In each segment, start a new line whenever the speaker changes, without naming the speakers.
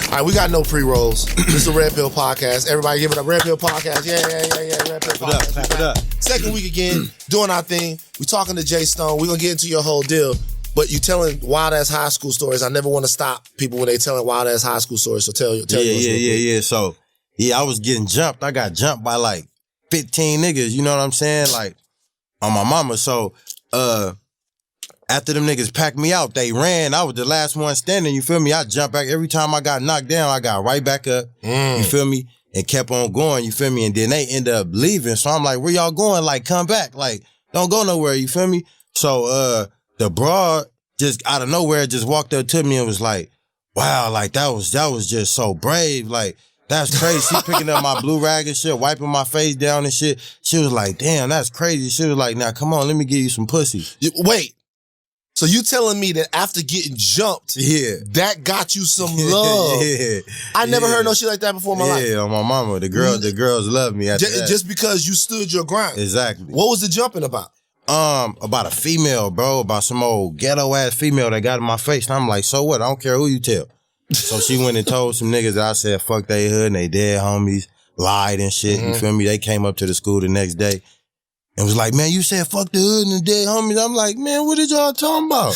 All right, we got no pre-rolls. This is a Red Pill Podcast. Everybody give it up. Red Pill Podcast. Yeah. Red Pill Podcast.
Clap it up.
Second week again, doing our thing. We talking to Jay Stone. We're going to get into your whole deal. But you telling wild-ass high school stories. I never want to stop people when they telling wild-ass high school stories. So tell
Yeah. So, I was getting jumped. I got jumped by like 15 niggas. You know what I'm saying? Like, on my mama. So, after them niggas packed me out, they ran. I was the last one standing, you feel me? I jumped back. Every time I got knocked down, I got right back up, you feel me? And kept on going, you feel me? And then they ended up leaving. So I'm like, where y'all going? Like, come back. Like, don't go nowhere, you feel me? So, the broad just out of nowhere just walked up to me and was like, wow, like, that was just so brave. Like, that's crazy. She picking up my blue rag and shit, wiping my face down and shit. She was like, damn, that's crazy. She was like, now, come on, let me give you some pussy.
Wait. So you telling me that after getting jumped, that got you some love? I never heard no shit like that before in my life.
Yeah, on my mama. The girls love me after that.
Just because you stood your ground.
Exactly.
What was the jumping about?
About a female, bro. About some old ghetto-ass female that got in my face. And I'm like, so what? I don't care who you tell. So she went and told some niggas that I said, fuck they hood and they dead homies, lied and shit. You feel me? They came up to the school the next day. And was like, man, you said fuck the hood and the dead homies. I'm like, man, what did y'all talking about?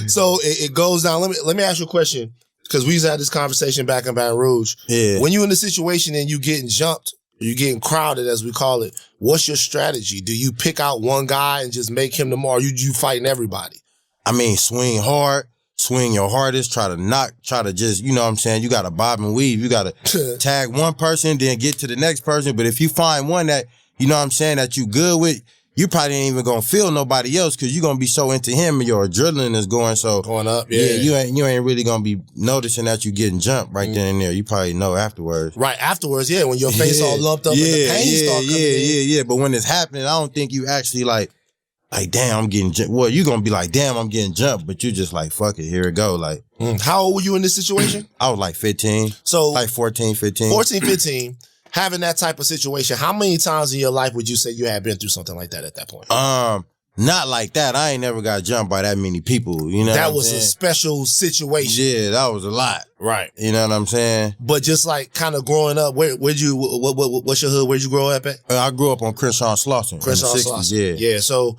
So it goes down. Let me ask you a question, because we used to have this conversation back in Baton Rouge.
Yeah.
When you in the situation and you getting jumped, you getting crowded, as we call it, what's your strategy? Do you pick out one guy and just make him the more? Or you fighting everybody?
I mean, swing hard. Swing your hardest, try to just, you know what I'm saying? You got to bob and weave. You got to tag one person, then get to the next person. But if you find one that, you know what I'm saying, that you good with, you probably ain't even going to feel nobody else because you're going to be so into him and your adrenaline is going
up. Yeah.
You ain't really going to be noticing that you getting jumped right then and there. You probably know afterwards.
Right, afterwards, yeah, when your face all lumped up and the pain start coming in.
Yeah. But when it's happening, I don't think you actually like, damn, I'm getting jumped. Well, you're going to be like, damn, I'm getting jumped. But you just like, fuck it, here it go. Like,
How old were you in this situation?
I was like 15.
So
like 14, 15.
14, 15. Having that type of situation, how many times in your life would you say you had been through something like that at that point?
Not like that. I ain't never got jumped by that many people. You know
that was a special situation.
Yeah, that was a lot.
Right.
You know what I'm saying?
But just like kind of growing up, what's your hood? Where'd you grow up at?
I grew up on Crenshaw and Slauson.
Crenshaw and Slauson. Yeah. So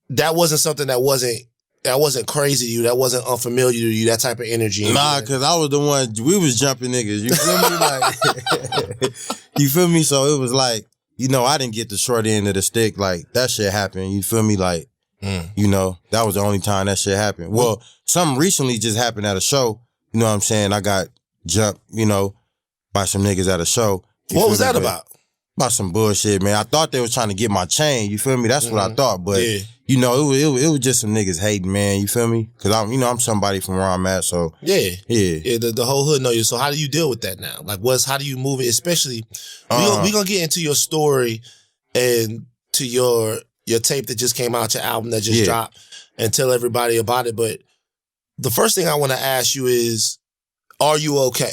that wasn't something that wasn't crazy to you. That wasn't unfamiliar to you. That type of energy.
Nah, because I was the one. We was jumping niggas. You feel me? Like, you feel me? So it was like, you know, I didn't get the short end of the stick. Like, that shit happened. You feel me? Like, you know, that was the only time that shit happened. Well, something recently just happened at a show. You know what I'm saying? I got jumped, you know, by some niggas at a show.
What was that about?
About some bullshit, man. I thought they was trying to get my chain. You feel me? That's what I thought. But, you know, it was just some niggas hating, man. You feel me? Because I'm somebody from where I'm at. So,
yeah. The whole hood know you. So how do you deal with that now? Like, how do you move it? Especially, we gonna get into your story and to your tape that just came out, your album that just dropped, and tell everybody about it. But the first thing I want to ask you is, are you okay?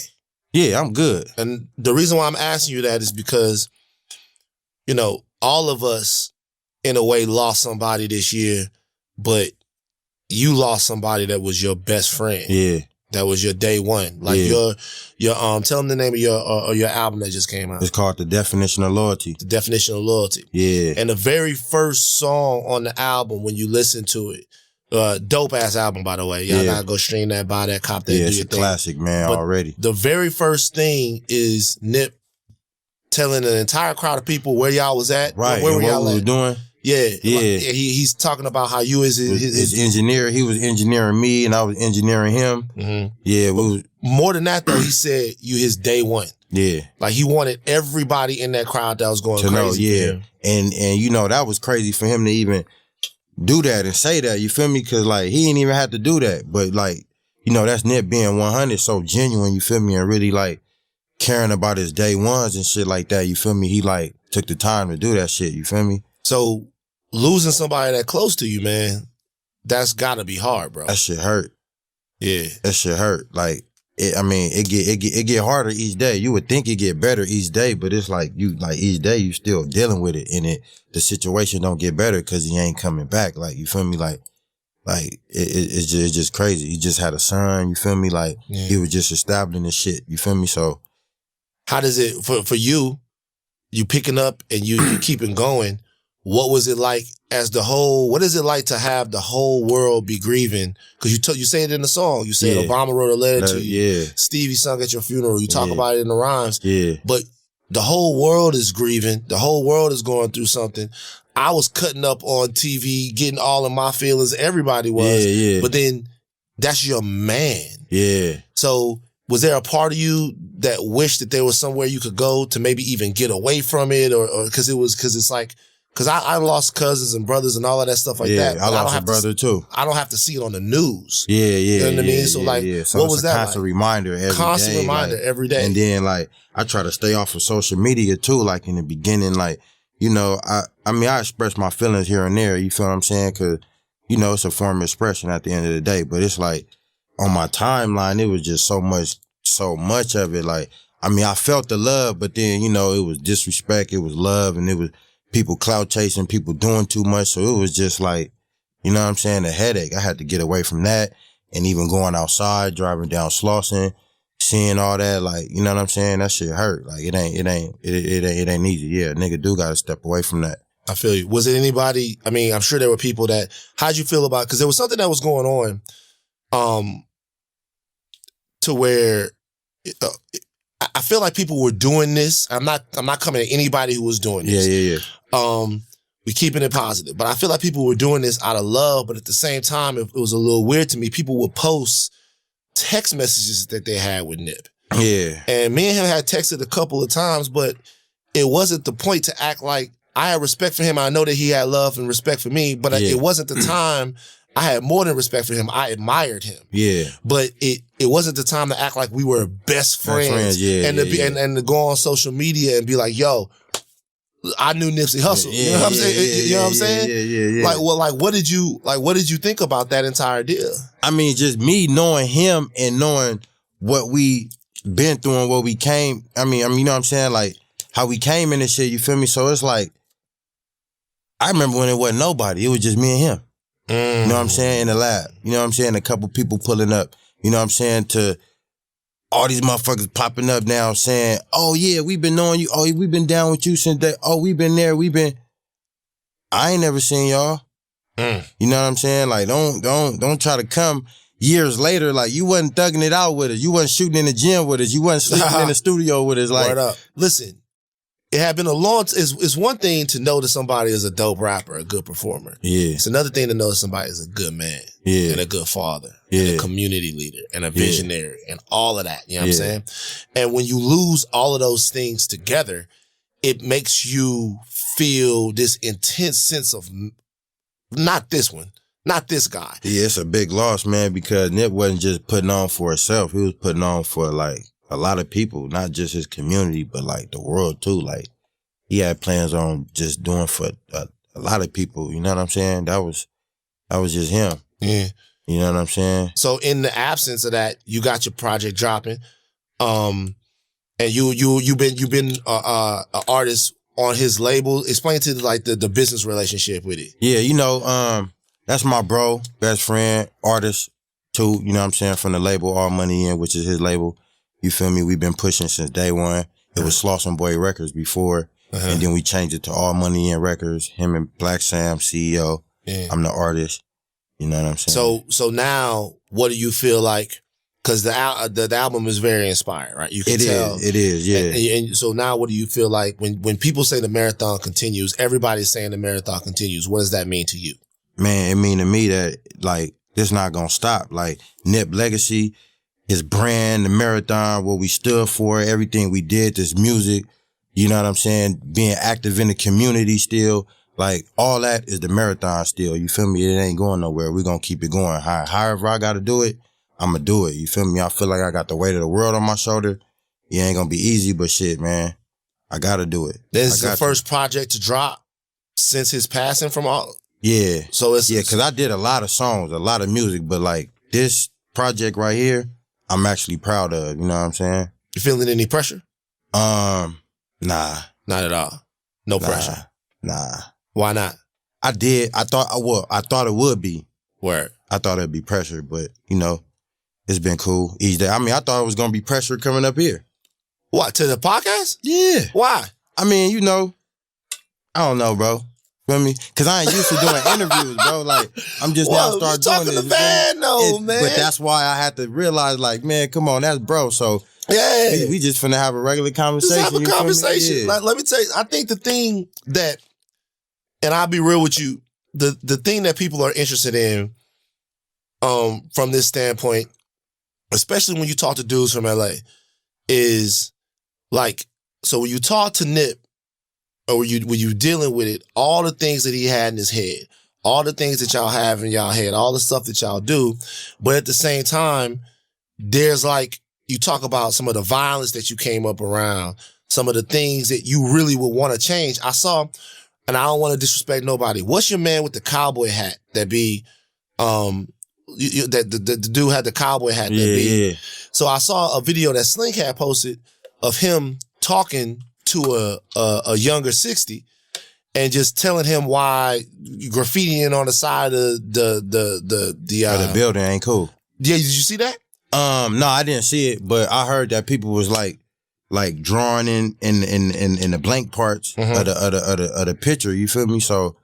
Yeah, I'm good.
And the reason why I'm asking you that is because, you know, all of us, in a way, lost somebody this year, but you lost somebody that was your best friend.
Yeah.
That was your day one. Like your tell them the name of your album that just came out.
It's called The Definition of Loyalty.
The Definition of Loyalty.
Yeah.
And the very first song on the album, when you listen to it, dope ass album, by the way. Y'all gotta go stream that, buy that, cop that, do your thing.
It's a classic, man,
but
already.
The very first thing is Nip telling an entire crowd of people where y'all was at.
Right.
Where
were y'all
at?
Doing.
Yeah. He's talking about how you is his
engineer. He was engineering me and I was engineering him.
Mm-hmm.
Yeah.
More than that though, he said you his day one.
Yeah.
Like he wanted everybody in that crowd that was going
to
crazy.
Know, And you know, that was crazy for him to even do that and say that. You feel me? Cause like he didn't even have to do that. But like, you know, that's Nip being 100, so genuine, you feel me? And really like caring about his day ones and shit like that. You feel me? He like took the time to do that shit. You feel me?
So losing somebody that close to you, man, that's gotta be hard, bro.
That shit hurt.
Yeah.
That shit hurt. Like, it get harder each day. You would think it get better each day, but it's like each day you still dealing with it, and the situation don't get better because he ain't coming back. Like, you feel me? Like, Like it's just crazy. He just had a son, you feel me? Like he was just establishing this shit, you feel me? So
how does it for you picking up and you keeping going? What was it like what is it like to have the whole world be grieving? Because you say it in the song. You said Obama wrote a letter to you.
Yeah.
Stevie sung at your funeral. You talk about it in the rhymes.
Yeah.
But the whole world is grieving. The whole world is going through something. I was cutting up on TV, getting all of my feelings. Everybody was.
Yeah.
But then that's your man.
Yeah.
So was there a part of you that wished that there was somewhere you could go to maybe even get away from it, or because I lost cousins and brothers and all of that stuff like that.
Yeah, I lost a brother too.
I don't have to see it on the news.
Yeah.
You know what I mean? So
So
what was that?
Constant reminder every day.
Constant reminder every day.
And then I try to stay off of social media too. Like in the beginning, I express my feelings here and there. You feel what I'm saying? Cause it's a form of expression at the end of the day. But it's like on my timeline, it was just so much of it. Like, I felt the love, but then, it was disrespect, it was love, and it was people clout chasing, people doing too much. So it was just like, a headache. I had to get away from that. And even going outside, driving down Slauson, seeing all that, that shit hurt. Like it ain't easy. Yeah, a nigga do gotta step away from that.
I feel you. Was it anybody, I'm sure there were people how'd you feel about, because there was something that was going on, to where I feel like people were doing this. I'm not coming at anybody who was doing this.
Yeah.
We're keeping it positive, but I feel like people were doing this out of love. But at the same time, it was a little weird to me. People would post text messages that they had with Nip.
Yeah.
And me and him had texted a couple of times, but it wasn't the point to act like I had respect for him. I know that he had love and respect for me, but it wasn't the time. I had more than respect for him. I admired him.
Yeah.
But it wasn't the time to act like we were best friends. And to go on social media and be like, yo, I knew Nipsey Hussle. You know what I'm saying? You know what I'm saying?
Yeah.
What did you think about that entire deal?
Just me knowing him and knowing what we been through and what we came. You know what I'm saying? Like how we came in this shit, you feel me? So it's like, I remember when it wasn't nobody. It was just me and him. You know what I'm saying? In the lab. You know what I'm saying? A couple people pulling up. You know what I'm saying? To all these motherfuckers popping up now saying, oh yeah, we've been knowing you. Oh, we've been down with you since day. Oh, we've been there. I ain't never seen y'all. You know what I'm saying? Like, don't try to come years later. Like, you wasn't thugging it out with us. You wasn't shooting in the gym with us. You wasn't sleeping in the studio with us. Like,
word up. Listen, it had been a long it's one thing to know that somebody is a dope rapper, a good performer.
Yeah.
It's another thing to know that somebody is a good man.
Yeah.
And a good father. And a community leader. And a visionary. And all of that. You know what I'm saying? And when you lose all of those things together, it makes you feel this intense sense of not this one. Not this guy.
Yeah, it's a big loss, man, because Nip wasn't just putting on for himself. He was putting on for, like, a lot of people, not just his community, but, like, the world, too. Like, he had plans on just doing for a lot of people. You know what I'm saying? That was just him.
Yeah.
You know what I'm saying?
So, in the absence of that, you got your project dropping. And you've been an artist on his label. Explain to, like, the business relationship with it.
Yeah, that's my bro, best friend, artist, too, you know what I'm saying, from the label All Money In, which is his label. You feel me? We've been pushing since day one. It was Slauson Boy Records before, and then we changed it to All Money In Records, him and Black Sam, CEO. Yeah. I'm the artist. You know what I'm saying?
So now, what do you feel like? Because the album is very inspiring, right? You can tell.
It is, yeah.
And so now, what do you feel like when people say the marathon continues, everybody's saying the marathon continues. What does that mean to you?
Man, it mean to me that, like, this not gonna stop. Like, Nip legacy, his brand, the marathon, what we stood for, everything we did, this music, you know what I'm saying? Being active in the community still, like, all that is the marathon still. You feel me? It ain't going nowhere. We're gonna keep it going. However I gotta do it, I'm gonna do it. You feel me? I feel like I got the weight of the world on my shoulder. It ain't gonna be easy, but shit, man, I gotta do it.
This is the first project to drop since his passing from all.
Yeah.
So
because I did a lot of songs, a lot of music, but like this project right here, I'm actually proud of. You know what I'm saying?
You feeling any pressure?
Nah.
Not at all. No pressure.
Nah.
Why not?
I did. I thought it would be.
Word.
I thought it'd be pressure, but you know, it's been cool each day. I mean, I thought it was gonna be pressure coming up here.
What, to the podcast?
Yeah.
Why?
I mean, you know, I don't know, bro. Feel me? Because I ain't used to doing interviews, bro. Like, I'm just now start doing this.
Talking to Van, though, man.
But that's why I had to realize, like, man, come on, that's bro. So
yeah,
we just finna have a regular conversation.
Just have a conversation.
Yeah.
Like, let me tell you, I think the thing that, and I'll be real with you, the thing that people are interested in, from this standpoint, especially when you talk to dudes from LA, is like, so when you talk to Nip, or when you dealing with it, all the things that he had in his head, all the things that y'all have in y'all head, all the stuff that y'all do, but at the same time, there's like, you talk about some of the violence that you came up around, some of the things that you really would want to change. I saw, and I don't want to disrespect nobody, what's your man with the cowboy hat that be, the dude had the cowboy hat that be. Yeah. So I saw a video that Slink had posted of him talking to a younger 60 and just telling him why graffitiing on the side of the
building ain't cool.
Yeah, did you see that?
No, I didn't see it, but I heard that people was like drawing in the blank parts of the picture. You feel me? So,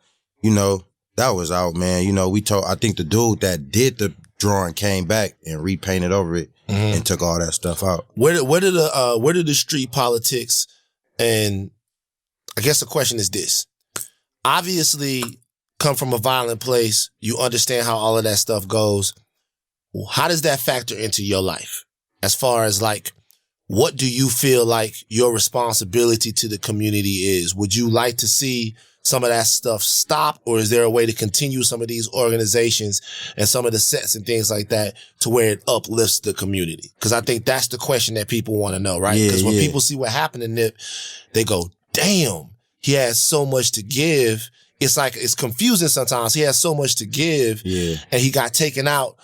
you know, that was out, man. You know, I think the dude that did the drawing came back and repainted over it and took all that stuff out.
Where did the street politics, and I guess the question is this. Obviously, come from a violent place, you understand how all of that stuff goes. How does that factor into your life? As far as like, what do you feel like your responsibility to the community is? Would you like to see some of that stuff stop, or is there a way to continue some of these organizations and some of the sets and things like that to where it uplifts the community? Because I think that's the question that people want to know, right? Because when people see what happened to Nip, they go, damn, he has so much to give. It's like, it's confusing sometimes. He has so much to give and he got taken out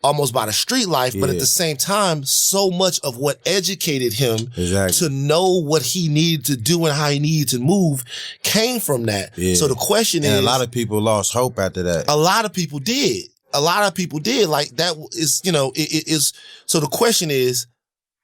almost by the street life, but at the same time, so much of what educated him to know what he needed to do and how he needed to move came from that. Yeah. So the question is,
a lot of people lost hope after that.
A lot of people did. Like, that is, you know, it is. So the question is,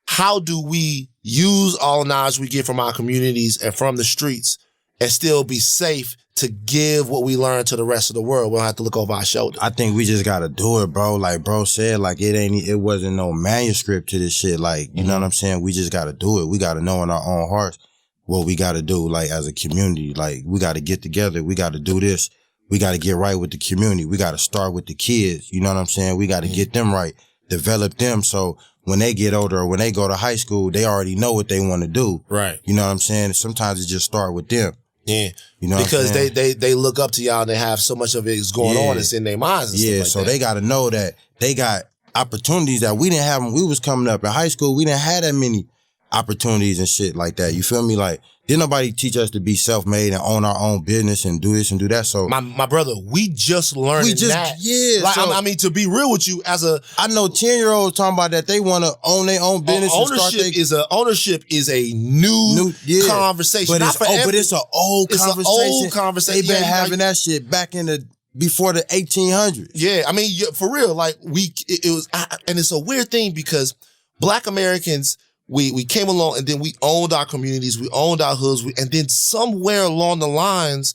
how do we use all knowledge we get from our communities and from the streets and still be safe to give what we learn to the rest of the world? We don't have to look over our shoulder.
I think we just gotta do it, bro. Like bro said, like it wasn't no manuscript to this shit. Like, you know what I'm saying? We just gotta do it. We gotta know in our own hearts what we gotta do, like as a community. Like, we gotta get together. We gotta do this. We gotta get right with the community. We gotta start with the kids. You know what I'm saying? We gotta get them right, develop them so when they get older or when they go to high school, they already know what they want to do.
Right.
You know what I'm saying? Sometimes it just start with them.
Yeah.
You know,
because they look up to y'all and they have so much of it is going on. It's in their minds and stuff like
so
that.
They got to know that they got opportunities that we didn't have when we was coming up in high school. We didn't have that many opportunities and shit like that. You feel me? Like, didn't nobody teach us to be self-made and own our own business and do this and do that. So
my brother, we just learned that.
Yeah.
Like,
so,
I mean, to be real with you,
I know 10-year-olds talking about that they want to own their own business.
Ownership is a new conversation.
But it's an old conversation.
It's an old conversation.
They've been having that shit back before the 1800s.
Yeah, I mean, for real. Like, it was, and it's a weird thing because Black Americans, we came along and then we owned our communities, we owned our hoods, and then somewhere along the lines,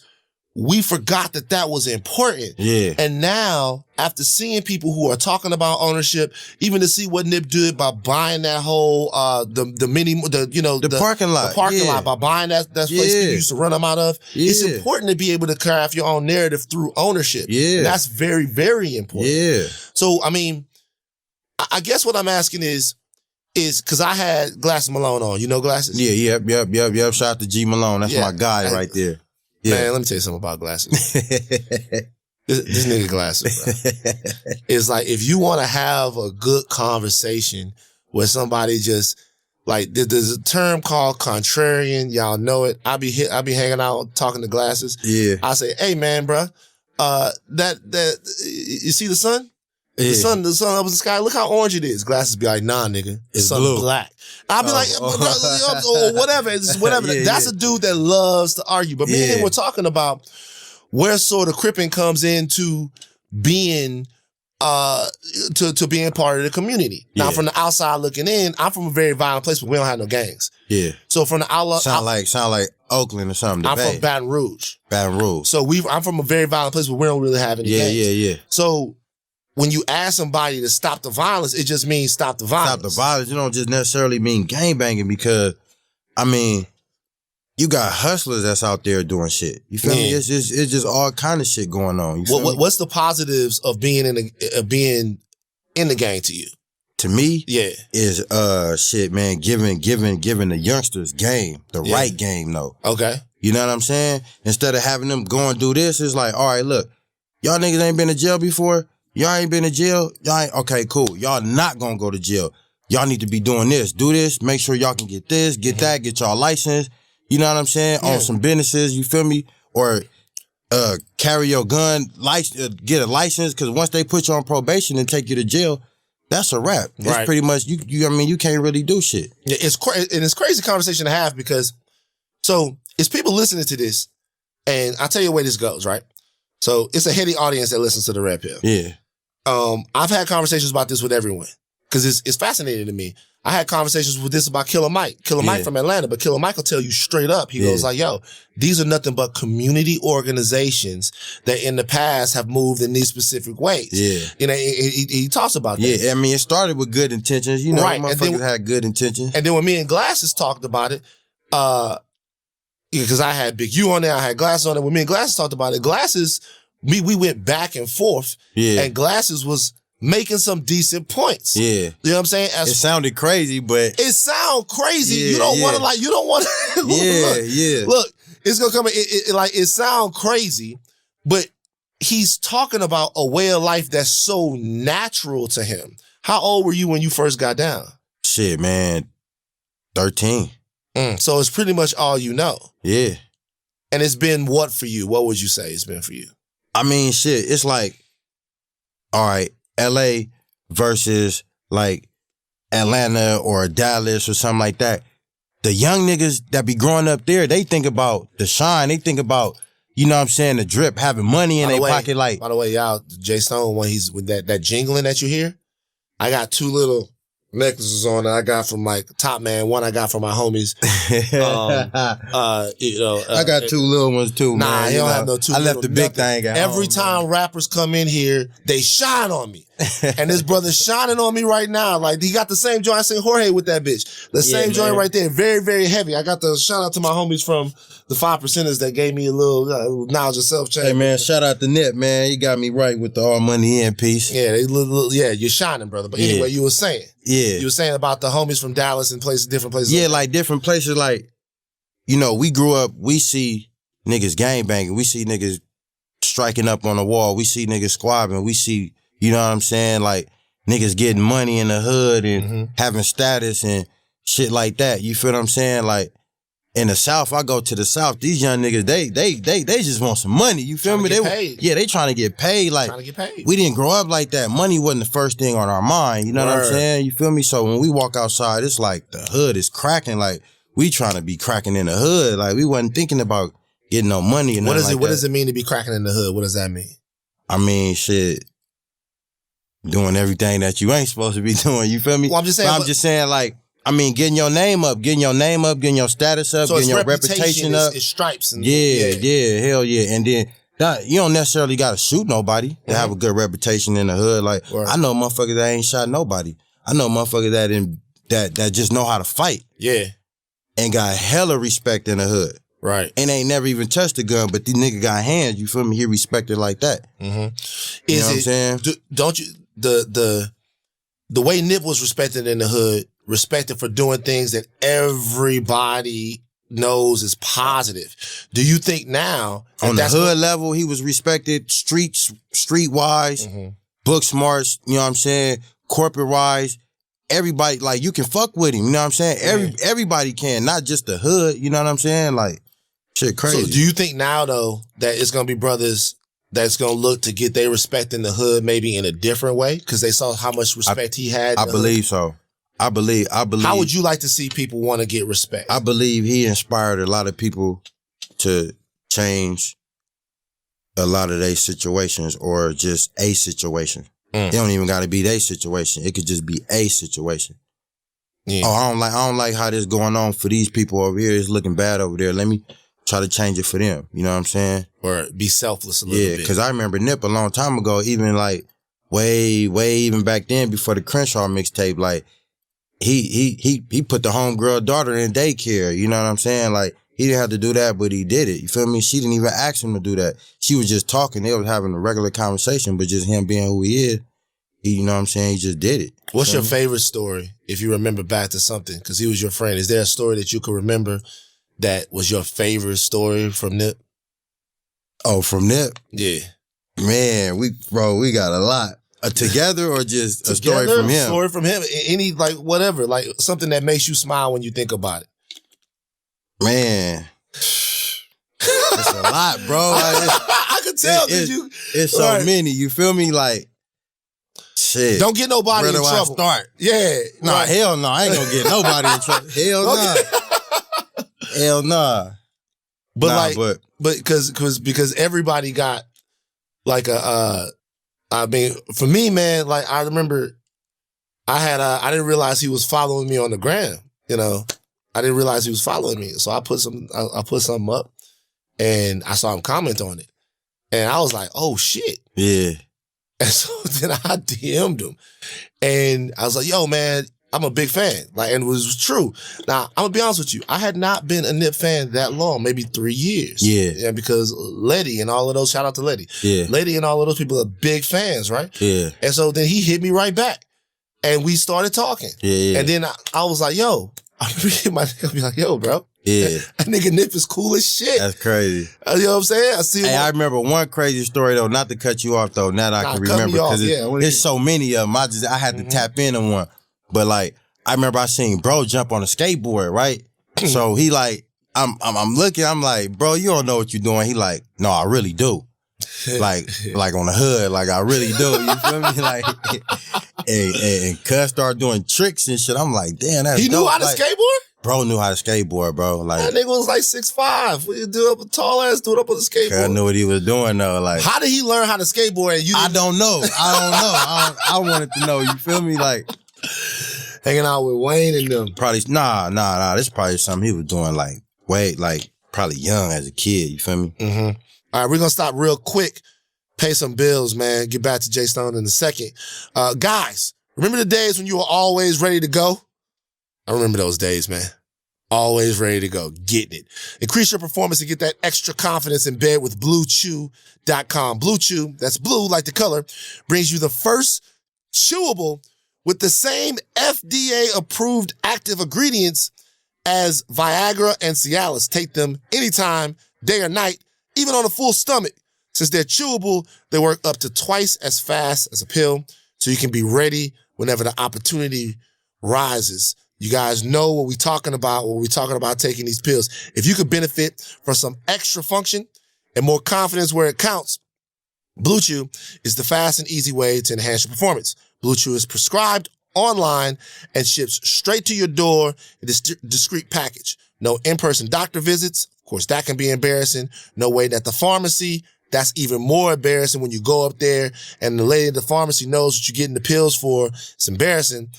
we forgot that was important. Yeah. And now, after seeing people who are talking about ownership, even to see what Nip did by buying that whole the parking lot by buying that place people used to run them out of, it's important to be able to craft your own narrative through ownership. Yeah. And that's very, very important. Yeah. So, I mean, I guess what I'm asking is because I had Glasses Malone on. You know Glasses?
Yeah, yep. Shout out to G Malone. That's my guy right there. Yeah.
Man, let me tell you something about Glasses. this nigga Glasses, bro. It's like, if you want to have a good conversation where somebody just, like, there's a term called contrarian. Y'all know it. I be hanging out talking to Glasses. Yeah. I say, hey man, bro, you see the sun? The sun up in the sky, look how orange it is. Glasses be like, nah, nigga, the sun's blue. Black. I'll be like, or whatever. It's whatever. That's a dude that loves to argue. But me and him were talking about where sort of cripping comes into being to being part of the community. Now, from the outside looking in, I'm from a very violent place, but we don't have no gangs.
Yeah.
So from the outlook,
sound like Oakland or something.
I'm from Baton Rouge.
Baton Rouge.
So I'm from a very violent place, but we don't really have any gangs.
Yeah.
So when you ask somebody to stop the violence, it just means stop the violence.
Stop the violence. You don't just necessarily mean gangbanging because, I mean, you got hustlers that's out there doing shit. You feel me? It's just all kind of shit going on.
What's the positives of being in the gang to you?
To me,
yeah,
is shit, man. Giving the youngsters game, the right game, though.
Okay,
you know what I'm saying? Instead of having them go and do this, it's like, all right, look, y'all niggas ain't been to jail before. Y'all ain't been to jail. Y'all ain't okay. Cool. Y'all not gonna go to jail. Y'all need to be doing this. Do this. Make sure y'all can get this, get that, get y'all license. You know what I'm saying? On some businesses, you feel me? Or carry your gun, get a license, because once they put you on probation and take you to jail, that's a wrap. It's pretty much, you can't really do shit.
Yeah, it's crazy conversation to have because, so it's people listening to this, and I'll tell you where this goes, right? So it's a heady audience that listens to the Red Pill.
Yeah.
I've had conversations about this with everyone because it's fascinating to me. I had conversations with this about Killer Mike from Atlanta, but Killer Mike will tell you straight up. He goes like, yo, these are nothing but community organizations that in the past have moved in these specific ways. Yeah. You know, he talks about that.
Yeah, I mean, it started with good intentions. You know, motherfuckers had good intentions.
And then when me and Glasses talked about it, because I had Big U on there, I had Glasses on there. When me and Glasses talked about it, Glasses, we went back and forth. Yeah. And Glasses was making some decent points. Yeah. You know what I'm saying?
It sounded crazy, but...
It sound crazy. Yeah, you don't want to Look, it's going to come... It sound crazy, but he's talking about a way of life that's so natural to him. How old were you when you first got down?
Shit, man. 13.
So it's pretty much all you know.
Yeah.
And it's been what for you? What would you say it's been for you?
I mean, shit, it's like, all right, LA versus like Atlanta or Dallas or something like that. The young niggas that be growing up there, they think about the shine. They think about, you know what I'm saying, the drip, having money in their pocket. Like,
by the way, y'all, Jay Stone, when he's with that jingling that you hear, I got two little necklaces on that I got from like Top Man. One I got from my homies.
I got two little ones too.
Nah,
man.
He don't have no two. I
left the big thing at
Every
home,
time rappers come in here, they shine on me. And this brother's shining on me right now. Like, he got the same joint. I seen Jorge with that bitch. The same joint right there. Very, very heavy. I got the shout out to my homies from the 5%ers that gave me a little knowledge of self-change.
Hey, man, shout out to Nip, man. He got me right with the all money in piece.
Yeah, you're shining, brother. But anyway, you were saying. Yeah. You were saying about the homies from Dallas and different places.
Yeah, like different places. Like, you know, we grew up, we see niggas gangbanging. We see niggas striking up on the wall. We see niggas squabbing. We see, you know what I'm saying? Like, niggas getting money in the hood and having status and shit like that. You feel what I'm saying? Like, in the South, I go to the South, these young niggas, they just want some money. You feel me? They trying to get paid. Like, we didn't grow up like that. Money wasn't the first thing on our mind. You know what I'm saying? You feel me? So when we walk outside, it's like the hood is cracking. Like, we trying to be cracking in the hood. Like, we wasn't thinking about getting no money. And
what does it mean to be cracking in the hood? What does that mean?
I mean, shit, doing everything that you ain't supposed to be doing. You feel me?
Well, I'm just saying,
like, I mean, getting your name up, getting your status up, getting your reputation up.
It's stripes. And,
hell yeah. And then you don't necessarily got to shoot nobody to have a good reputation in the hood. Like, I know motherfuckers that ain't shot nobody. I know motherfuckers that just know how to fight. Yeah. And got hella respect in the hood. Right. And ain't never even touched a gun, but these niggas got hands, you feel me? He respected like that. You know what I'm saying?
Don't you, the way Nip was respected in the hood, respected for doing things that everybody knows is positive. Do you think now
on the hood level he was respected, streetwise, book smarts, you know what I'm saying, corporate wise, everybody, like, you can fuck with him, you know what I'm saying? Everybody can, not just the hood, you know what I'm saying? Like, shit crazy.
So do you think now though that it's gonna be brothers that's gonna look to get their respect in the hood maybe in a different way because they saw how much respect he had?
I believe so. I believe.
How would you like to see people want to get respect?
I believe he inspired a lot of people to change a lot of their situations or just a situation. It don't even got to be their situation. It could just be a situation. Yeah. Oh, I don't like how this going on for these people over here. It's looking bad over there. Let me try to change it for them. You know what I'm saying?
Or be selfless a little bit.
Yeah, because I remember Nip a long time ago, even like way even back then before the Crenshaw mixtape, like he put the homegirl daughter in daycare. You know what I'm saying? Like he didn't have to do that, but he did it. You feel me? She didn't even ask him to do that. She was just talking. They was having a regular conversation, but just him being who he is, you know what I'm saying? He just did it.
What's your favorite story, if you remember back to something? Because he was your friend. Is there a story that you could remember that was your favorite story from Nip?
Oh, from Nip?
Yeah.
Man, we got a lot. Together or just a story from him?
Story from him. Any, like, whatever. Like, something that makes you smile when you think about it.
Man. That's a lot, bro.
I could tell.
It's so many. You feel me? Like, shit.
Don't get nobody in trouble.
Start?
Yeah.
Nah, hell no. I ain't gonna get nobody in trouble. Hell no. Hell nah.
But because everybody got like I mean, for me, man, like I remember I didn't realize he was following me on the gram, you know. I didn't realize he was following me. So I put something up and I saw him comment on it. And I was like, oh shit.
Yeah.
And so then I DM'd him. And I was like, yo, man, I'm a big fan. Like, and it was true. Now, I'm gonna be honest with you. I had not been a Nip fan that long, maybe 3 years.
Yeah.
Because Letty and all of those, shout out to Letty.
Yeah.
Letty and all of those people are big fans, right?
Yeah.
And so then he hit me right back. And we started talking.
Yeah.
And then I was like, yo, I remember my nigga be like, yo, bro.
Yeah.
That nigga Nip is cool as shit.
That's crazy.
You know what I'm saying? I see.
Hey, I remember one crazy story though, not to cut you off though, now that I can remember. Because there's so many of them. I had to tap into one. But like, I remember I seen bro jump on a skateboard, right? So he like, I'm looking, I'm like, bro, you don't know what you're doing. He like, no, I really do. like on the hood, like I really do. You feel me? Like, and Cuz started doing tricks and shit. I'm like, damn, that's
He knew how to skateboard?
Bro knew how to skateboard, bro. Like
that nigga was like 6'5". What you do up a tall ass dude up on the skateboard?
I knew what he was doing though. Like,
how did he learn how to skateboard? And
I don't know. I wanted to know. You feel me? Like
hanging out with Wayne and them.
Probably nah. This is probably something he was doing like probably young as a kid. You feel me?
Mm-hmm. All right, we're gonna stop real quick, pay some bills, man. Get back to Jay Stone in a second. Guys, remember the days when you were always ready to go? I remember those days, man. Always ready to go, getting it. Increase your performance and get that extra confidence in bed with BlueChew.com. Blue Chew, that's blue like the color, brings you the first chewable with the same FDA-approved active ingredients as Viagra and Cialis. Take them anytime, day or night, even on a full stomach. Since they're chewable, they work up to twice as fast as a pill, so you can be ready whenever the opportunity rises. You guys know what we're talking about when we're talking about taking these pills. If you could benefit from some extra function and more confidence where it counts, Blue Chew is the fast and easy way to enhance your performance. Blue Chew is prescribed online and ships straight to your door in a discreet package. No in-person doctor visits. Of course, that can be embarrassing. No waiting at the pharmacy. That's even more embarrassing when you go up there and the lady at the pharmacy knows what you're getting the pills for. It's embarrassing.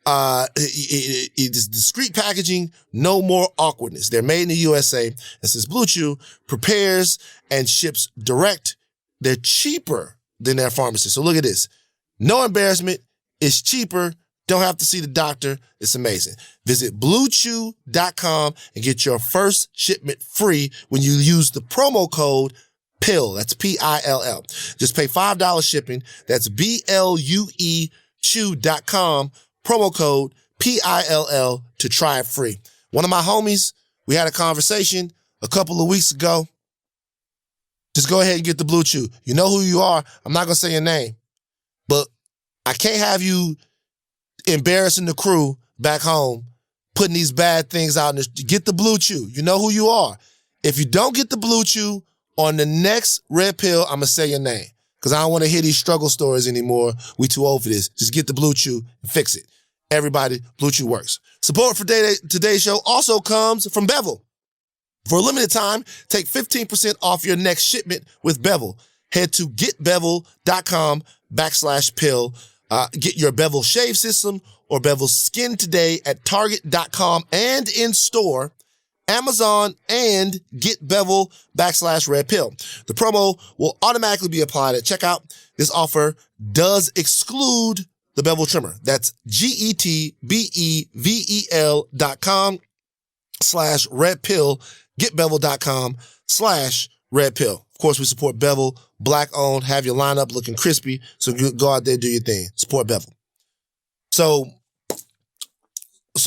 It's discreet packaging, no more awkwardness. They're made in the USA. And since Blue Chew prepares and ships direct, they're cheaper than their pharmacy. So look at this. No embarrassment. It's cheaper. Don't have to see the doctor. It's amazing. Visit BlueChew.com and get your first shipment free when you use the promo code PILL. That's PILL. Just pay $5 shipping. That's BLUE Chew.com. Promo code PILL to try it free. One of my homies, we had a conversation a couple of weeks ago. Just go ahead and get the Blue Chew. You know who you are. I'm not going to say your name, but I can't have you embarrassing the crew back home, putting these bad things out. Get the Blue Chew. You know who you are. If you don't get the Blue Chew, on the next red pill, I'm going to say your name because I don't want to hear these struggle stories anymore. We too old for this. Just get the Blue Chew and fix it. Everybody, Blue Chew works. Support for today's show also comes from Bevel. For a limited time, take 15% off your next shipment with Bevel. Head to getbevel.com/pill. Get your Bevel shave system or Bevel skin today at Target.com and in store, Amazon, and getbevel.com/red pill. The promo will automatically be applied at checkout. This offer does exclude the Bevel trimmer. That's GETBEVEL.com/red pill. Getbevel.com/red pill. Of course, we support Bevel, black owned, have your lineup looking crispy. So go out there, do your thing. Support Bevel. So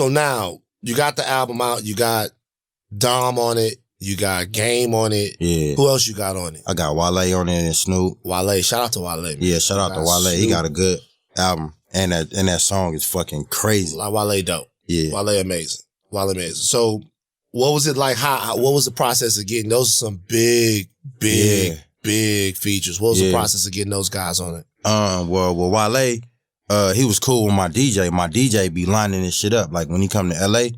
now you got the album out. You got Dom on it. You got Game on it.
Yeah.
Who else you got on it?
I got Wale on it and Snoop.
Wale. Shout out to Wale, man.
Yeah, shout out to Wale. Snoop. He got a good album. And that song is fucking crazy.
Like Wale dope.
Yeah.
Wale amazing. So what was it like? What was the process of getting those? Are some big features. What was the process of getting those guys on it?
Well, Wale, he was cool with my DJ. My DJ be lining this shit up. Like when he come to LA,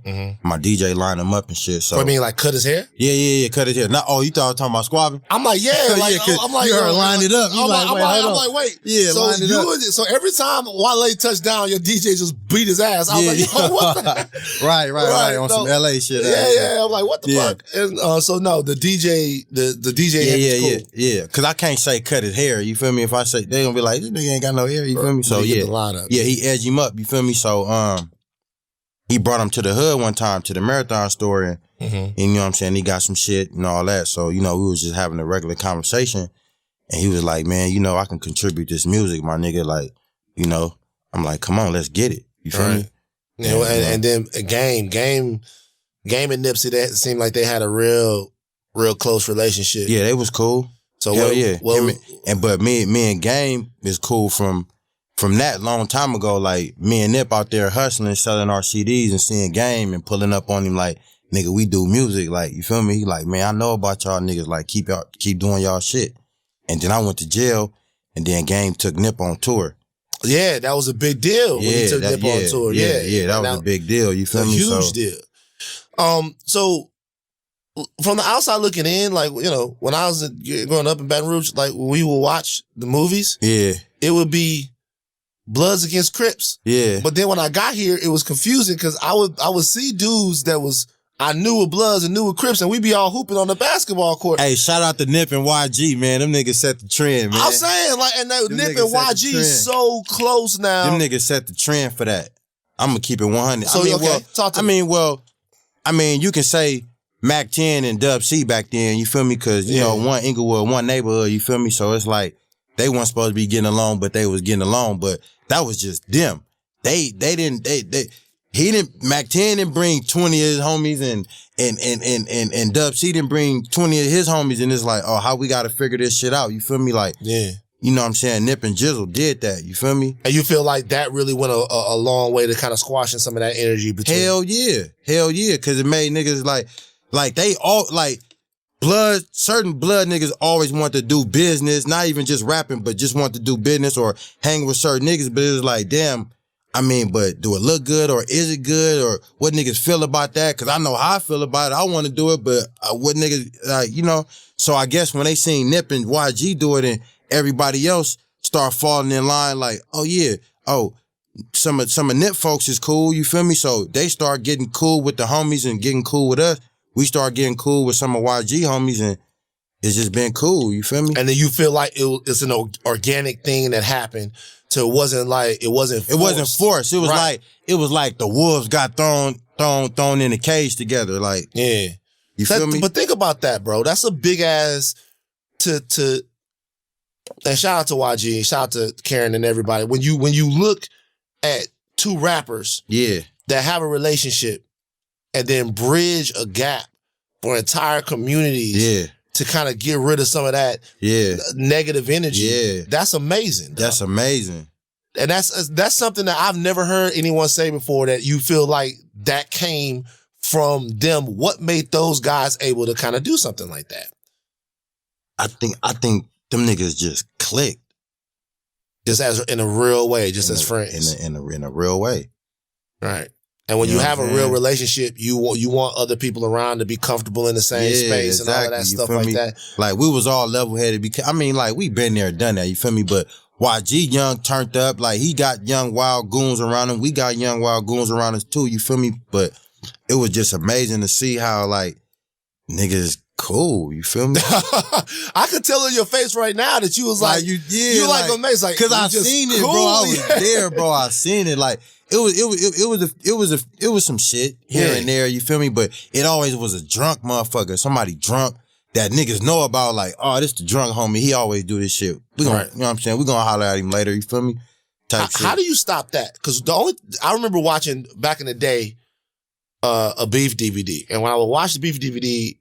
my DJ line him up and shit. So
I mean, like cut his hair?
Yeah, cut his hair. Not you thought I was talking about squabbing?
I'm like, yeah, like I'm like,
you heard line it up.
I'm like, wait.
Yeah,
so
line it up.
So every time Wale touched down, your DJ just beat his ass. I was like, yo, what the?
Right. On some LA shit.
Yeah. I'm like, what the fuck? And so no, the DJ, the DJ.
Yeah. Cause I can't say cut his hair. You feel me? If I say, they gonna be like, this nigga ain't got no hair. You feel me? So yeah. Yeah, he edged him up, you feel me? So he brought him to the hood one time to the Marathon store and you know what I'm saying, he got some shit and all that. So, you know, we was just having a regular conversation and he was like, man, you know, I can contribute this music, my nigga. Like, you know, I'm like, come on, let's get it. You feel me?
You know, and then Game and Nipsey, that seemed like they had a real close relationship.
Yeah, they was cool.
So
but me and Game is cool from that long time ago. Like me and Nip out there hustling, selling our CDs and seeing Game and pulling up on him like, nigga, we do music. Like, you feel me? He like, man, I know about y'all niggas. Like, keep doing y'all shit. And then I went to jail and then Game took Nip on tour.
Yeah, that was a big deal when he took Nip on tour.
Yeah, that was a big deal. You feel me?
Huge deal. So from the outside looking in, like, you know, when I was growing up in Baton Rouge, like when we would watch the movies, it would be Bloods against Crips.
Yeah.
But then when I got here, it was confusing because I would see dudes that I knew were Bloods and knew were Crips, and we be all hooping on the basketball court.
Hey, shout out to Nip and YG, man. Them niggas set the trend, man.
I'm saying, like, and Nip and YG so close now.
Them niggas set the trend for that. I'm gonna keep it 100.
So, talk to me.
I mean, you can say Mac 10 and Dub C back then, you feel me? Cause, you know, one Inglewood, one neighborhood, you feel me? So it's like, they weren't supposed to be getting along, but they was getting along, but that was just them. Mac 10 didn't bring 20 of his homies and Dub C didn't bring 20 of his homies, and it's like, oh, how we gotta figure this shit out, you feel me? Like, you know what I'm saying? Nip and Jizzle did that, you feel me?
And you feel like that really went a long way to kind of squashing some of that energy between.
Hell yeah, cause it made niggas like they all, like, certain blood niggas always want to do business, not even just rapping, but just want to do business or hang with certain niggas. But it was like, damn, I mean, but do it look good or is it good or what niggas feel about that? Cause I know how I feel about it. I want to do it, but what niggas, you know? So I guess when they seen Nip and YG do it and everybody else start falling in line, like, oh yeah, some of Nip folks is cool, you feel me? So they start getting cool with the homies and getting cool with us. We start getting cool with some of YG homies and it's just been cool, you feel me?
And then you feel like it's an organic thing that happened. So it wasn't forced.
It wasn't forced. It was like the wolves got thrown in a cage together. Like,
yeah.
You feel me?
But think about that, bro. That's a big ass and shout out to YG, shout out to Karen and everybody. When you look at two rappers that have a relationship and then bridge a gap for entire communities to kind of get rid of some of that negative energy, that's amazing.
That's amazing.
And that's something that I've never heard anyone say before, that you feel like that came from them. What made those guys able to kind of do something like that?
I think them niggas just clicked.
Just as in a real way, just as friends.
In a real way.
Right. And when you
know
have
what
a
I'm
real
saying?
relationship, you want other people around to be comfortable in the same space and all of that
You
stuff
feel
like
me?
that.
Like, we was all level-headed because, I mean, like, we been there, done that, you feel me? But YG Young turned up, like, he got young, wild goons around him. We got young, wild goons around us, too, you feel me? But it was just amazing to see how, like, niggas cool, you feel me?
I could tell in your face right now that you was like
you
like amazed, like,
cause I
just
seen it,
cool.
bro. I was there, bro. I seen it. Like, it was some shit here and there, you feel me? But it always was a drunk motherfucker, somebody drunk that niggas know about, like, oh, this the drunk homie. He always do this shit. We gonna, you know what I'm saying? We gonna holler at him later, you feel me? Type shit.
How do you stop that? Because I remember watching back in the day a Beef DVD, and when I would watch the Beef DVD,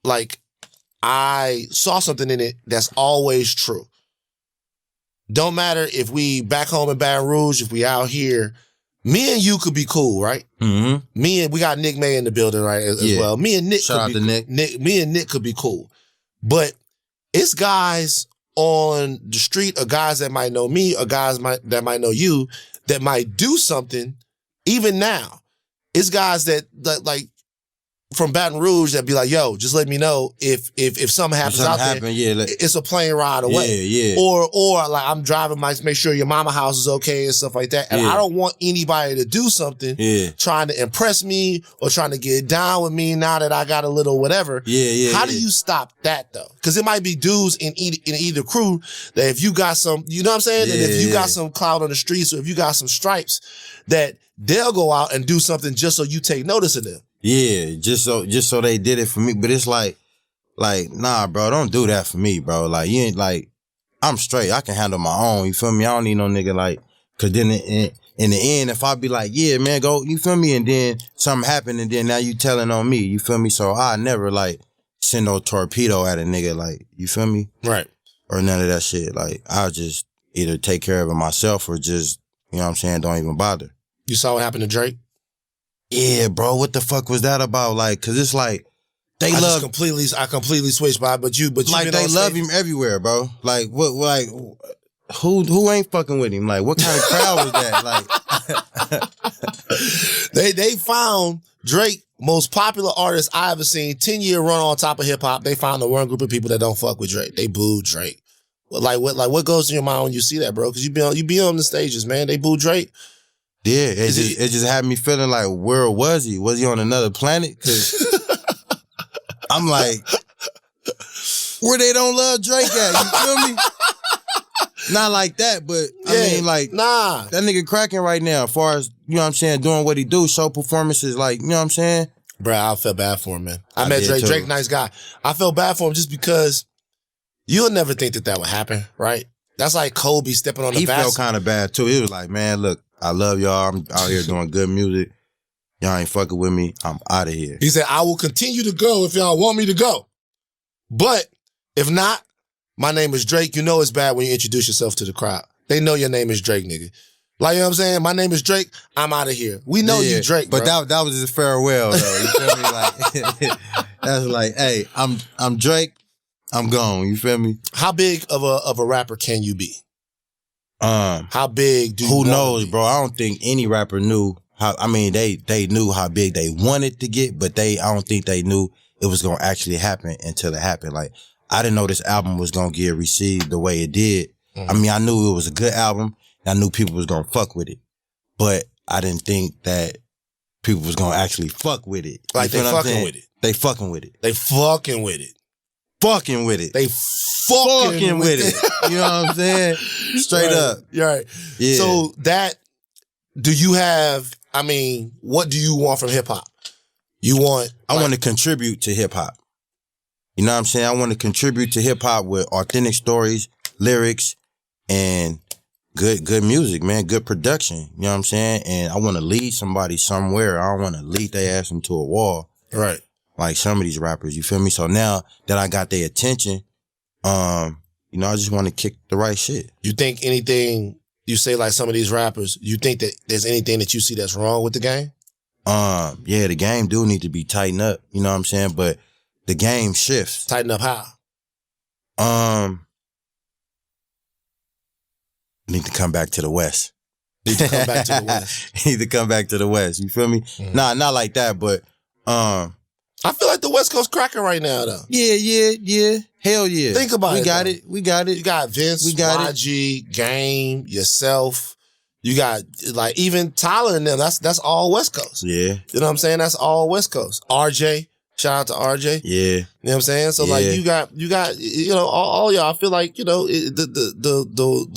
like, I saw something in it that's always true. Don't matter if we back home in Baton Rouge, if we out here, me and you could be cool, right?
Mm-hmm.
We got Nick May in the building, right, as well. Me and Nick
Shout out to Nick.
Me and Nick could be cool. But it's guys on the street, or guys that might know me, or guys that might know you, that might do something even now. It's guys that like, from Baton Rouge that be like, yo, just let me know if something happens out there. It's a plane ride away.
Yeah.
Or like, I'm driving, might make sure your mama house is okay and stuff like that. And I don't want anybody to do something trying to impress me or trying to get down with me now that I got a little whatever. How do you stop that though? Because it might be dudes in either crew that if you got some, you know what I'm saying? And if you got some clout on the streets, or if you got some stripes, that they'll go out and do something just so you take notice of them.
Yeah, just so they did it for me. But it's like, nah, bro, don't do that for me, bro. Like, you ain't, like, I'm straight. I can handle my own, you feel me? I don't need no nigga, like, cause then in the end, if I be like, yeah, man, go, you feel me? And then something happened, and then now you telling on me, you feel me? So I never, like, send no torpedo at a nigga, like, you feel me?
Right.
Or none of that shit. Like, I'll just either take care of it myself or just, you know what I'm saying, don't even bother.
You saw what happened to Drake?
Yeah, bro, what the fuck was that about? Like, cause it's like, I
completely switched by, but you
like, they love him everywhere, bro. Like, what, like, who ain't fucking with him? Like, what kind of crowd was that?
Like, they found Drake, most popular artist I ever seen, 10-year run on top of hip hop. They found the one group of people that don't fuck with Drake. They booed Drake. What goes to your mind when you see that, bro? Cause you be on the stages, man. They booed Drake.
Yeah, it just had me feeling like, where was he? Was he on another planet? Cause I'm like, where they don't love Drake at? You feel me? Not like that, but I mean, like,
nah,
that nigga cracking right now. As far as, you know what I'm saying, doing what he do, show performances, like, you know what I'm saying?
Bruh, I felt bad for him, man. I met Drake. Drake, nice guy. I felt bad for him just because you'll never think that would happen, right? That's like Kobe stepping on the
He
basket.
felt kind of bad too. He was like, man, look, I love y'all. I'm out here doing good music. Y'all ain't fucking with me. I'm out of here.
He said, I will continue to go if y'all want me to go. But if not, my name is Drake. You know it's bad when you introduce yourself to the crowd. They know your name is Drake, nigga. Like, you know what I'm saying? My name is Drake. I'm out of here. We know you Drake,
but
bro.
that was his farewell, though. You feel me? Like, that's like, hey, I'm Drake. I'm gone. You feel me?
How big of a rapper can you be? How big do you
Who knows, bro? I don't think any rapper knew how. I mean, they knew how big they wanted to get, but I don't think they knew it was gonna actually happen until it happened. Like, I didn't know this album was gonna get received the way it did. I mean, I knew it was a good album. And I knew people was gonna fuck with it, but I didn't think that people was gonna actually fuck with it.
Like, they fucking with it.
They fucking with it.
They fucking with it.
Fucking with it.
They fucking with it.
You know what I'm saying? Straight up.
Right.
Yeah.
So do you have, I mean, what do you want from hip hop? I
want to contribute to hip hop. You know what I'm saying? I want to contribute to hip hop with authentic stories, lyrics, and good music, man. Good production. You know what I'm saying? And I want to lead somebody somewhere. I don't want to lead their ass into a wall.
Right.
Like some of these rappers, you feel me? So now that I got their attention, you know, I just want to kick the right shit.
You think anything you say, like some of these rappers, you think that there's anything that you see that's wrong with the game?
Yeah, the game do need to be tightened up. You know what I'm saying? But the game shifts.
Tighten up how?
Need to come back to the West.
Need to come back to the West.
Need to come back to the West. You feel me? Nah, not like that, but
I feel like the West Coast cracking right now, though.
Yeah. Hell yeah.
Think about it.
We got it.
You got Vince,
we got
YG, Game, yourself. You got like even Tyler and them. That's all West Coast.
Yeah.
You know what I'm saying? That's all West Coast. RJ. Shout out to RJ.
Yeah.
You know what I'm saying? So like you got all y'all. I feel like the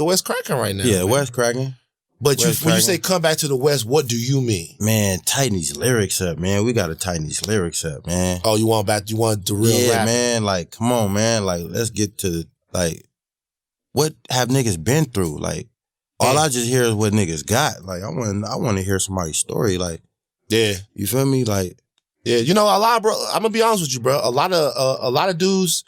West cracking right now.
Yeah, West cracking.
But when you say come back to the West, what do you mean?
Man, tighten these lyrics up, man. We gotta tighten these lyrics up, man.
Oh, you want the real rap?
Man. Like, come on, man. Like, let's get to what have niggas been through? Like, all I just hear is what niggas got. Like, I want to hear somebody's story. Like,
yeah,
you feel me? Like,
yeah, a lot, bro. I'm gonna be honest with you, bro. A lot of dudes,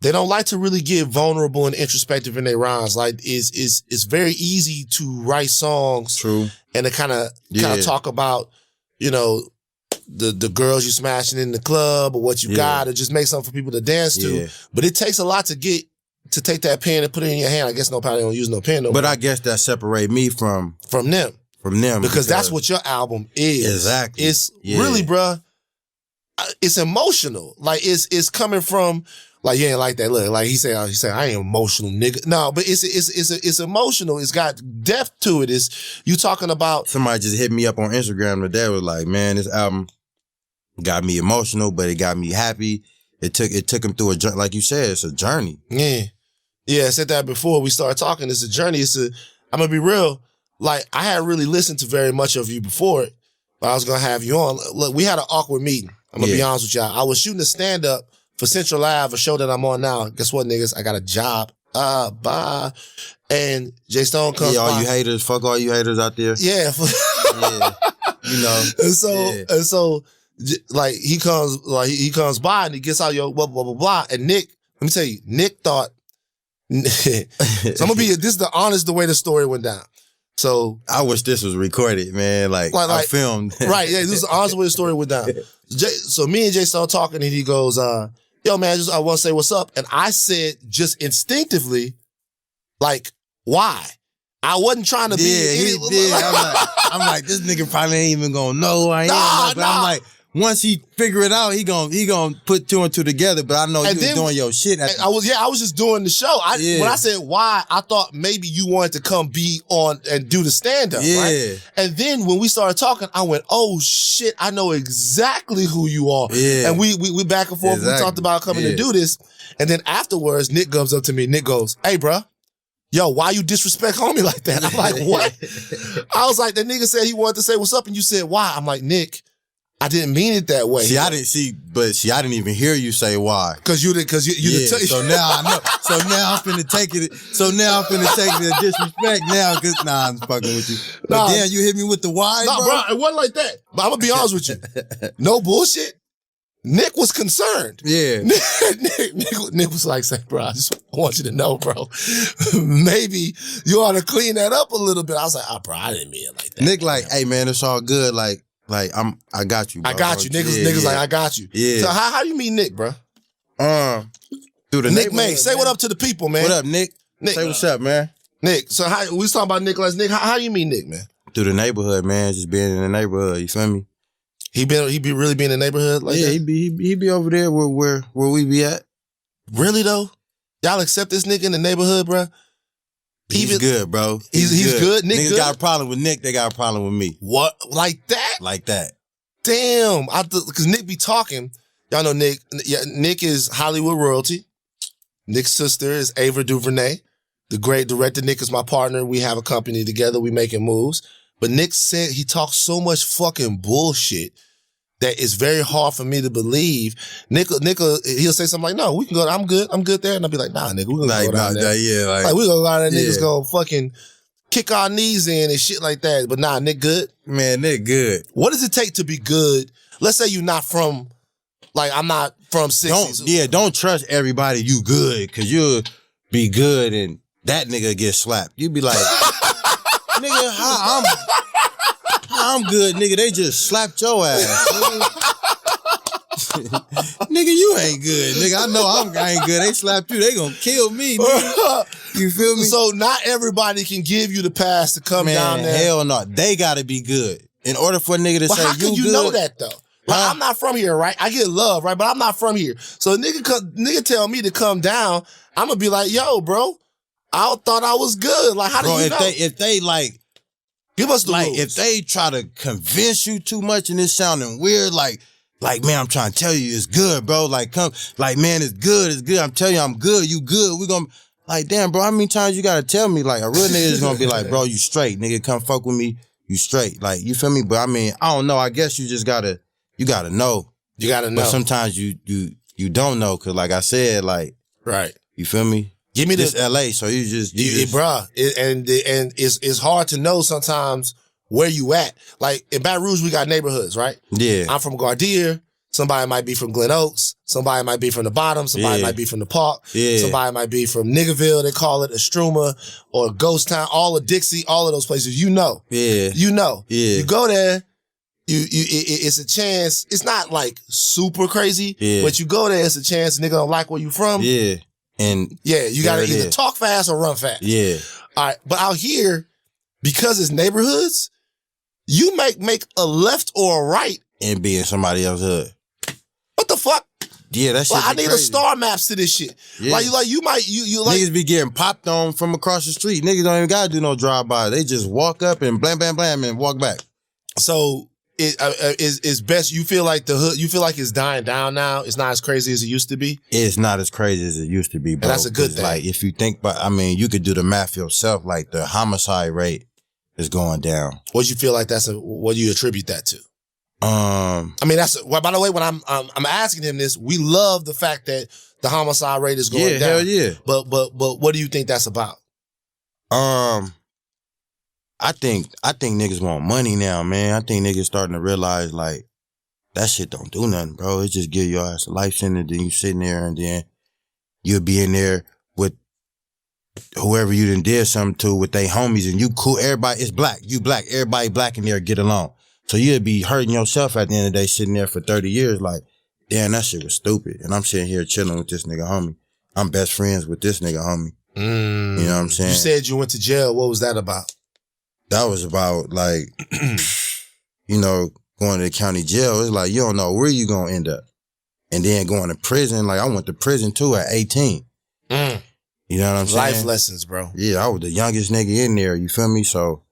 they don't like to really get vulnerable and introspective in their rhymes. Like, it's very easy to write songs,
true,
and to kind of talk about, the girls you smashing in the club or what you got, or just make something for people to dance to.
Yeah.
But it takes a lot to take that pen and put it in your hand. I guess nobody don't use no pen no more.
But I guess that separate me from
them. Because that's what your album is.
Exactly.
It's really, bruh, it's emotional. Like, it's coming from, like, you ain't like that. Look, like he say, I ain't emotional, nigga. No, but it's emotional. It's got depth to it. It's you talking about.
Somebody just hit me up on Instagram today, was like, man, this album got me emotional, but it got me happy. It took him through a journey. Like you said, it's a journey.
Yeah, I said that before we started talking. It's a journey. I'm gonna be real. Like, I hadn't really listened to very much of you before, but I was gonna have you on. Look, we had an awkward meeting. I'm gonna be honest with y'all. I was shooting a stand-up for Central Live, a show that I'm on now. Guess what, niggas? I got a job. Bye. And Jay Stone comes by.
All you haters, fuck all you haters out there.
Yeah.
You know.
And so, like, he comes by and he gets out your blah, blah, blah, blah. And Nick, let me tell you, Nick thought, so I'm gonna be, this is the way the story went down. So
I wish this was recorded, man. Like I filmed.
Right, yeah, this is the honest way the story went down. So me and Jay started talking and he goes, yo man, I want to say what's up. And I said just instinctively, like, why? I wasn't trying to be.
He did. I'm like, this nigga probably ain't even gonna know who I am. But I'm like, once he figure it out, he gonna put two and two together. But I know you was doing your shit.
I was just doing the show. When I said why, I thought maybe you wanted to come be on and do the stand-up, right? And then when we started talking, I went, oh shit, I know exactly who you are. Yeah. And we back and forth. Exactly. We talked about coming to do this. And then afterwards, Nick comes up to me. Nick goes, hey, bro. Yo, why you disrespect homie like that? I'm like, what? I was like, the nigga said he wanted to say what's up, and you said why? I'm like, Nick, I didn't mean it that way.
I didn't even hear you say why.
Cause you
So now I know. So now I'm finna take it. As disrespect now. Cause I'm fucking with you. But damn, you hit me with the why,
bro. It wasn't like that. But I'm gonna be honest with you. No bullshit. Nick was concerned.
Yeah.
Nick was like, say, bro, I just want you to know, bro. Maybe you ought to clean that up a little bit. I was like, bro, I didn't mean it like that.
Nick like, hey man, it's all good. Like I got you, bro.
I got you. Niggas like, I got you.
Yeah.
So how you meet Nick, bro?
Through the
Nick May. Say what up to the people, man.
What up, Nick? Say what's up, man.
Nick. So we was talking about Nick last. Nick, how you meet Nick, man?
Through the neighborhood, man. Just being in the neighborhood. You feel me?
He be really be in the neighborhood like that?
he be over there where we be at.
Really though? Y'all accept this nigga in the neighborhood, bro?
He's good, bro.
He's good. Nick
Niggas
good?
got a problem with Nick. They got a problem with me.
What? Like that?
Like that.
Damn. Because Nick be talking. Y'all know Nick. Yeah, Nick is Hollywood royalty. Nick's sister is Ava DuVernay. The great director. Nick is my partner. We have a company together. We making moves. But Nick said he talks so much fucking bullshit that it's very hard for me to believe. Nick, he'll say something like, no, we can go, I'm good there. And I'll be like, nah, nigga, we gonna go down there.
Yeah,
like we gonna go down there, niggas gonna fucking kick our knees in and shit like that. But nah, Nick good.
Man, Nick good.
What does it take to be good? Let's say you're not from, like, I'm not from 60s.
Don't trust everybody you good, cause you'll be good and that nigga get slapped. You be like, nigga, how I'm good, nigga. They just slapped your ass. Nigga, you ain't good. Nigga, I know I ain't good. They slapped you, they gonna kill me, nigga. You feel me?
So not everybody can give you the pass to come down there.
Hell no. They gotta be good. In order for a nigga to say
how can you
good,
know that though? Like, I'm not from here, right? I get love, right? But I'm not from here. So a nigga tell me to come down, I'm gonna be like, yo, bro, I thought I was good. Like, how do you know?
If they like,
give us the rules.
If they try to convince you too much and it's sounding weird, like, man, I'm trying to tell you it's good, bro. Like, come, like, man, it's good. I'm telling you, I'm good. You good. We gonna, like, damn, bro, how many times you gotta tell me? Like, a real nigga is gonna be like, bro, you straight. Nigga, come fuck with me. You straight. Like, you feel me? But I mean, I don't know. I guess you just gotta know.
You gotta know.
But sometimes you don't know, cause like I said, like,
right.
You feel me?
Give me
this LA, so you just
bruh. And it's hard to know sometimes where you at. Like in Baton Rouge, we got neighborhoods, right?
Yeah.
I'm from Gardier. Somebody might be from Glen Oaks. Somebody might be from the Bottom. Somebody might be from the Park.
Yeah.
Somebody might be from Niggerville. They call it Estruma or Ghost Town. All of Dixie. All of those places. You know.
Yeah.
You know.
Yeah.
You go there. It's a chance. It's not like super crazy, but you go there. It's a chance. Nigga don't like where you from.
Yeah. And
you gotta either talk fast or run fast.
Yeah.
All right. But out here, because it's neighborhoods, you make a left or a right
and be in somebody else's hood.
What the fuck?
Yeah, that shit.
Like, I need
crazy.
a star maps to this shit.
Yeah.
Like you might
niggas be getting popped on from across the street. Niggas don't even gotta do no drive by. They just walk up and blam blam blam and walk back.
So it's best. You feel like the hood. You feel like it's dying down now. It's not as crazy as it used to be.
It's not as crazy as it used to be, bro.
And that's a good thing.
Like if you think, but I mean, you could do the math yourself. Like the homicide rate is going down.
What you feel like what do you attribute that to? I mean, by the way, when I'm asking him this, we love the fact that the homicide rate is going down.
Hell yeah.
But what do you think that's about?
I think niggas want money now, man. I think niggas starting to realize like that shit don't do nothing, bro. It just give your ass a life sentence, then you sitting there and then you'll be in there with whoever you done did something to with they homies and you cool. Everybody is black. You black. Everybody black in there get along. So you'll be hurting yourself at the end of the day sitting there for 30 years like, damn, that shit was stupid. And I'm sitting here chilling with this nigga homie. I'm best friends with this nigga homie. You know what I'm saying?
You said you went to jail. What was that about?
That was about like, you know, going to the county jail. It's like, you don't know where you gonna end up. And then going to prison. Like I went to prison too at 18. You know what I'm saying?
Life lessons, bro.
Yeah, I was the youngest nigga in there. You feel me? So,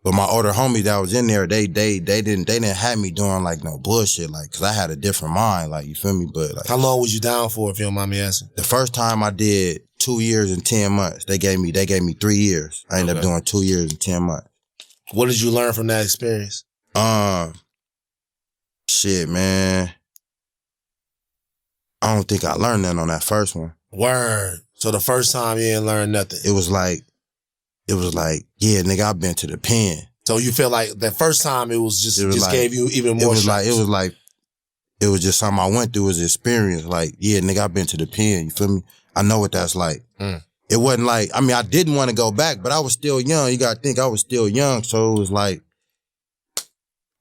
but my older homie that was in there, they didn't have me doing like no bullshit. Like, cause I had a different mind. Like, you feel me? But like,
how long was you down for, if you don't mind me asking?
The first time I did 2 years and 10 months. They gave me 3 years. I ended up doing 2 years and 10 months.
What did you learn from that experience?
Shit, man. I don't think I learned nothing on that first one.
Word. So the first time you didn't learn nothing.
It was like, yeah, nigga, I've been to the pen.
So you feel like that first time it was just like, gave you even more shots.
It was just something I went through as an experience. Like, yeah, nigga, I've been to the pen. You feel me? I know what that's like. It wasn't like, I mean, I didn't want to go back, but I was still young. You got to think I was still young. So it was like,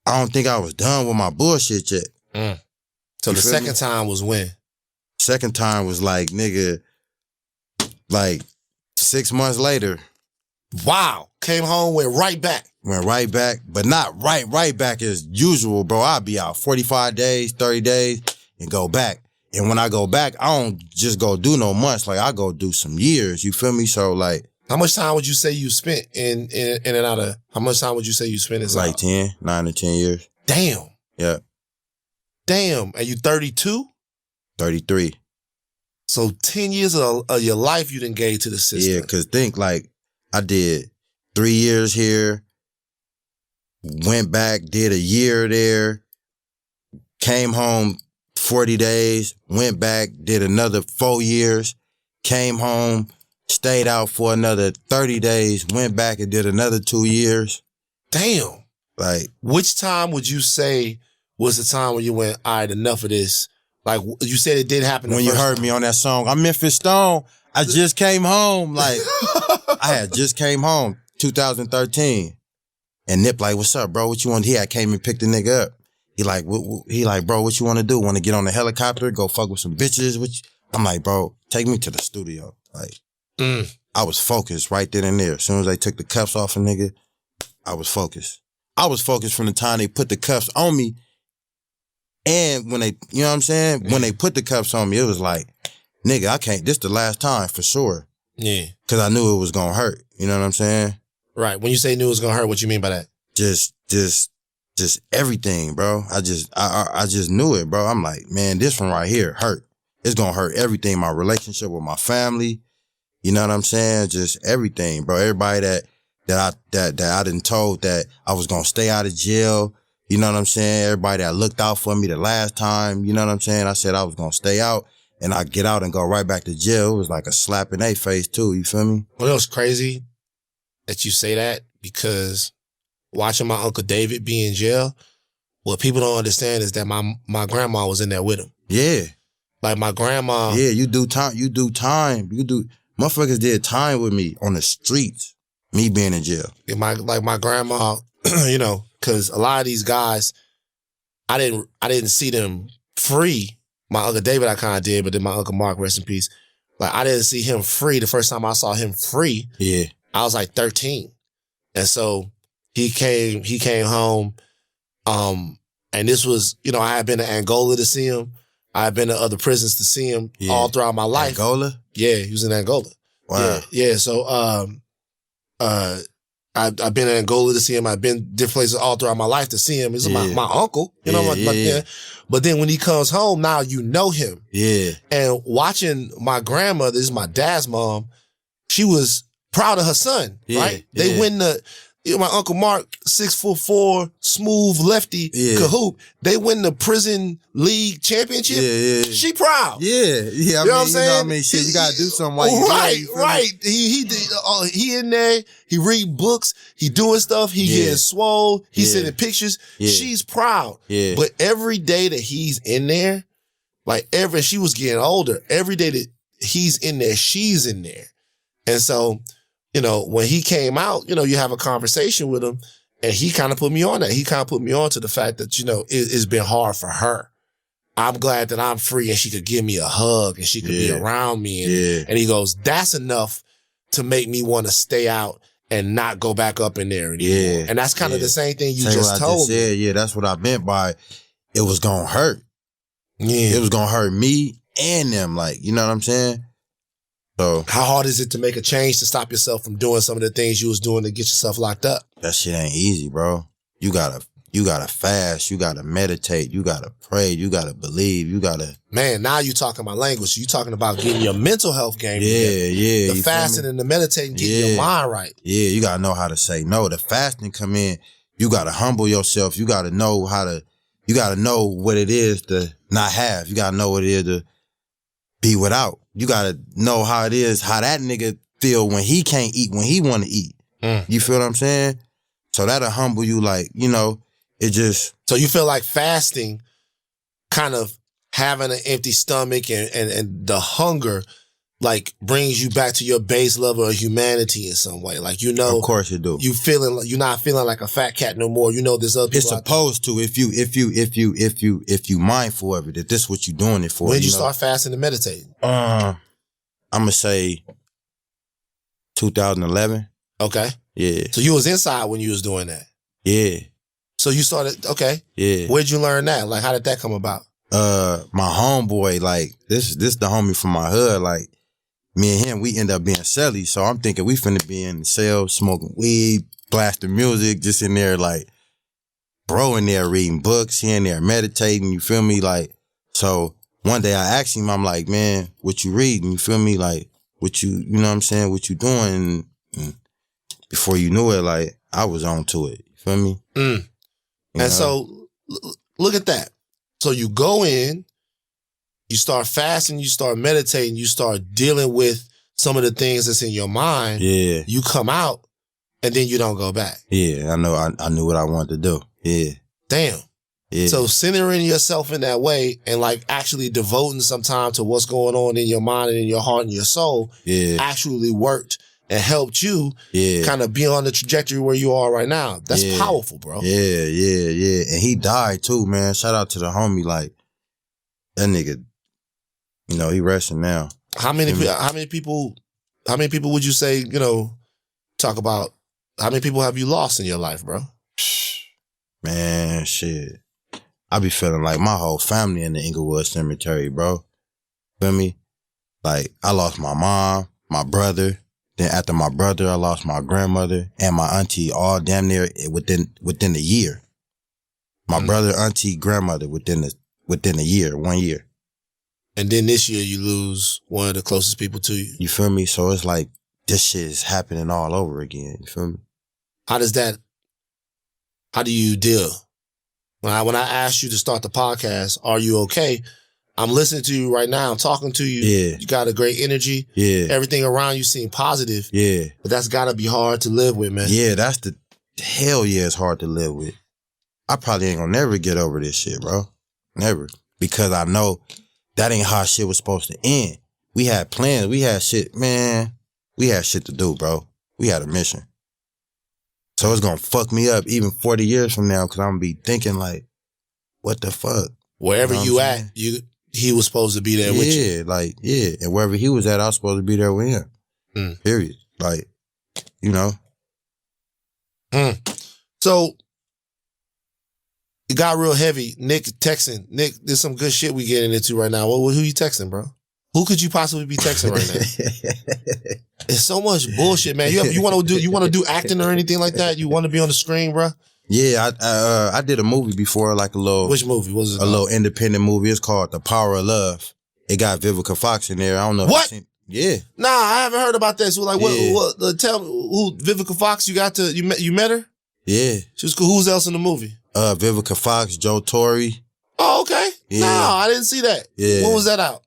I don't think I was done with my bullshit yet.
So the second time was when?
Second time was like, nigga, like 6 months later.
Wow. Came home, went right back.
Went right back, but not right back as usual, bro. I'd be out 45 days, 30 days, and go back. And when I go back, I don't just go do no months. Like, I go do some years. You feel me? So, like...
How much time would you say you spent in and out of... How much time would you say you spent inside?
Like 9 to 10 years.
Damn.
Yeah.
Damn. And you 32?
33.
So 10 years of your life you done gave to the system.
Yeah, because think, like, I did 3 years here, went back, did a year there, came home 40 days, went back, did another 4 years, came home, stayed out for another 30 days, went back and did another 2 years.
Damn.
Like,
which time would you say was the time when you went, all right, enough of this? Like, you said it did happen
when you heard me on that song. I'm Memphis Stone. I just came home. Like, I had just came home 2013. And Nip like, what's up, bro? What you want? He had came and picked the nigga up. He like, bro, what you want to do? Want to get on the helicopter, go fuck with some bitches? I'm like, bro, take me to the studio. Like, I was focused right then and there. As soon as they took the cuffs off a nigga, I was focused. I was focused from the time they put the cuffs on me. And when they, you know what I'm saying? When they put the cuffs on me, it was like, nigga, I can't, this the last time for sure.
Yeah.
Cause I knew it was gonna hurt. You know what I'm saying?
Right. When you say knew it was gonna hurt, what you mean by that?
Just everything, bro. I just knew it, bro. I'm like, man, this one right here hurt. It's gonna hurt everything. My relationship with my family. You know what I'm saying? Just everything, bro. Everybody that I done told that I was gonna stay out of jail. You know what I'm saying? Everybody that looked out for me the last time. You know what I'm saying? I said I was gonna stay out, and I get out and go right back to jail. It was like a slap in their face too. You feel me?
Well, it was crazy that you say that, because watching my Uncle David be in jail, what people don't understand is that my grandma was in there with him.
Yeah.
Like my grandma.
Yeah, you do time. Motherfuckers did time with me on the streets, me being in jail.
My grandma, you know, because a lot of these guys, I didn't see them free. My Uncle David I kind of did, but then my Uncle Mark, rest in peace. Like, I didn't see him free. The first time I saw him free,
yeah,
I was like 13. And so he came home. And this was, you know, I had been to Angola to see him. I had been to other prisons to see him all throughout my life.
Angola?
Yeah, he was in Angola.
Wow.
Yeah. So I've been in Angola to see him. I've been different places all throughout my life to see him. He's my uncle, you know. But then when he comes home, now you know him.
Yeah.
And watching my grandmother, this is my dad's mom, she was proud of her son, right? They win my Uncle Mark, 6'4", smooth lefty, Cahoop. They win the prison league championship.
Yeah.
She proud.
Yeah.
You know what I'm saying?
You know what I mean? Shit, you gotta do something while you
Right. He in there. He read books. He doing stuff. He getting swole. He sending pictures.
Yeah.
She's proud.
Yeah.
But every day that he's in there, she was getting older. Every day that he's in there, she's in there. And so, you know, when he came out, you know, you have a conversation with him, and he kind of put me on that. He kind of put me on to the fact that, you know, it's been hard for her. I'm glad that I'm free and she could give me a hug and she could be around me. And he goes, that's enough to make me want to stay out and not go back up in there anymore. Yeah. And that's kind of the same thing you just told me.
Yeah, that's what I meant by it was going to hurt.
Yeah.
It was going to hurt me and them, like, you know what I'm saying? So
how hard is it to make a change to stop yourself from doing some of the things you was doing to get yourself locked up?
That shit ain't easy, bro. You gotta fast, you gotta meditate, you gotta pray, you gotta believe, you gotta.
Man, now you talking my language. You talking about getting your mental health game together.
Yeah.
The fasting and the meditating, getting your mind right.
Yeah, you gotta know how to say no. The fasting come in, you gotta humble yourself. You gotta know you gotta know what it is to not have. You gotta know what it is to be without. You gotta know how it is, how that nigga feel when he can't eat, when he wanna eat. You feel what I'm saying? So that'll humble you, like, you know, it just.
So you feel like fasting, kind of having an empty stomach and the hunger, like, brings you back to your base level of humanity in some way. Like, you know.
Of course you do.
You're not feeling like a fat cat no more. You know there's other people.
It's supposed to, if you mindful of it, that this is what you're doing it for.
When did you start fasting and meditating?
I'm gonna say 2011.
Okay.
Yeah.
So you was inside when you was doing that?
Yeah.
So you started, okay.
Yeah.
Where'd you learn that? Like, how did that come about?
My homeboy, like, this the homie from my hood, like, me and him, we end up being cellies. So I'm thinking we finna be in the cell, smoking weed, blasting music, just in there, like, bro in there reading books, he in there meditating, you feel me? Like, so one day I asked him, I'm like, man, what you reading? You feel me? Like, what you know what I'm saying? What you doing? And before you knew it, like, I was on to it. You feel me?
And know? So, look at that. So you go in, you start fasting, you start meditating, you start dealing with some of the things that's in your mind.
Yeah.
You come out, and then you don't go back.
Yeah, I know. I knew what I wanted to do. Yeah.
Damn. Yeah. So centering yourself in that way and, like, actually devoting some time to what's going on in your mind and in your heart and your soul actually worked and helped you kind of be on the trajectory where you are right now. That's powerful, bro.
Yeah. And he died too, man. Shout out to the homie. Like, that nigga, you know, he resting now.
How many people would you say, you know, talk about, how many people have you lost in your life, bro?
Man, shit. I be feeling like my whole family in the Inglewood Cemetery, bro. Feel me? Like, I lost my mom, my brother. Then after my brother, I lost my grandmother and my auntie, all damn near within a year. My brother, auntie, grandmother within a year, 1 year.
And then this year you lose one of the closest people to you.
You feel me? So it's like this shit is happening all over again. You feel me?
How do you deal? When I asked you to start the podcast, are you okay? I'm listening to you right now. I'm talking to you.
Yeah.
You got a great energy.
Yeah.
Everything around you seems positive.
Yeah.
But that's got to be hard to live with, man.
Yeah, hell yeah, it's hard to live with. I probably ain't gonna never get over this shit, bro. Never. Because I know that ain't how shit was supposed to end. We had plans. We had shit, man. We had shit to do, bro. We had a mission. So it's gonna fuck me up even 40 years from now because I'm gonna be thinking like, what the fuck?
Wherever you at, he was supposed to be there with you.
Yeah. And wherever he was at, I was supposed to be there with him. Period. Like, you know.
So, it got real heavy. Nick texting. Nick, there's some good shit we getting into right now. Who you texting, bro? Who could you possibly be texting right now? It's so much bullshit, man. You want to do acting or anything like that? You want to be on the screen, bro?
Yeah, I did a movie before, like a little.
Which movie? What was it?
A little independent movie. It's called The Power of Love. It got Vivica Fox in there. I don't know.
What?
Yeah.
Nah, I haven't heard about this. So like, what? Tell me who Vivica Fox. You met her?
Yeah.
She was cool. Who's else in the movie?
Vivica Fox, Joe Torre.
Oh, okay.
Yeah.
No, I didn't see that.
Yeah.
When was that out?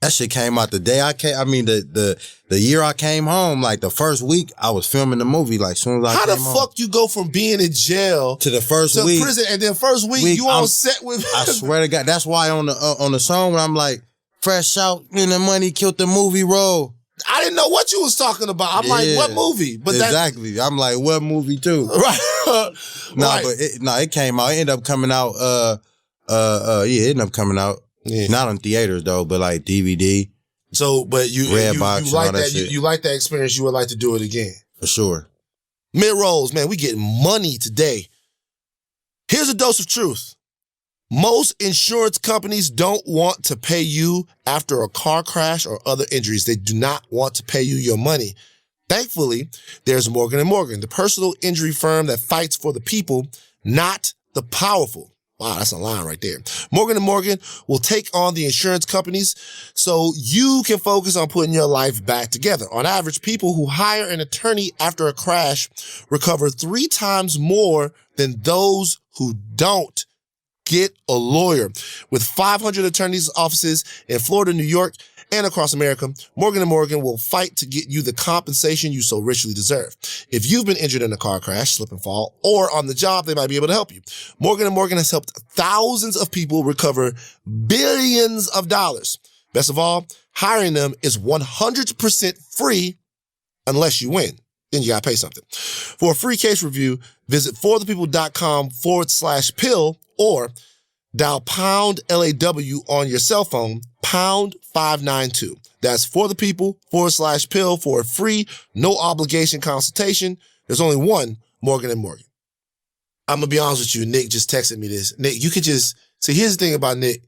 That shit came out the day I came. I mean, the year I came home, like the first week, I was filming the movie. Like soon as I came home.
How the fuck you go from being in jail
to the first week
prison, and then first week you on set with?
I swear to God, that's why on the song when I'm like, fresh out in the money killed the movie role.
I didn't know what you was talking about. I'm like, what movie? But
exactly. I'm like, what movie too?
Right.
It came out. It ended up coming out. It ended up coming out. Yeah. Not on theaters though, but like DVD.
So, but you like that.
Shit.
You like that experience. You would like to do it again
for sure.
Mid rolls, man. We getting money today. Here's a dose of truth. Most insurance companies don't want to pay you after a car crash or other injuries. They do not want to pay you your money. Thankfully, there's Morgan & Morgan, the personal injury firm that fights for the people, not the powerful. Wow, that's a line right there. Morgan & Morgan will take on the insurance companies so you can focus on putting your life back together. On average, people who hire an attorney after a crash recover 3 times more than those who don't. Get a lawyer. With 500 attorneys' offices in Florida, New York, and across America, Morgan & Morgan will fight to get you the compensation you so richly deserve. If you've been injured in a car crash, slip and fall, or on the job, they might be able to help you. Morgan & Morgan has helped thousands of people recover billions of dollars. Best of all, hiring them is 100% free unless you win. Then you gotta pay something. For a free case review, visit forthepeople.com/pill or dial pound LAW on your cell phone, pound 592. That's forthepeople.com/pill for a free, no obligation consultation. There's only one Morgan & Morgan. I'm gonna be honest with you. Nick just texted me this. Nick, you could just, see, here's the thing about Nick.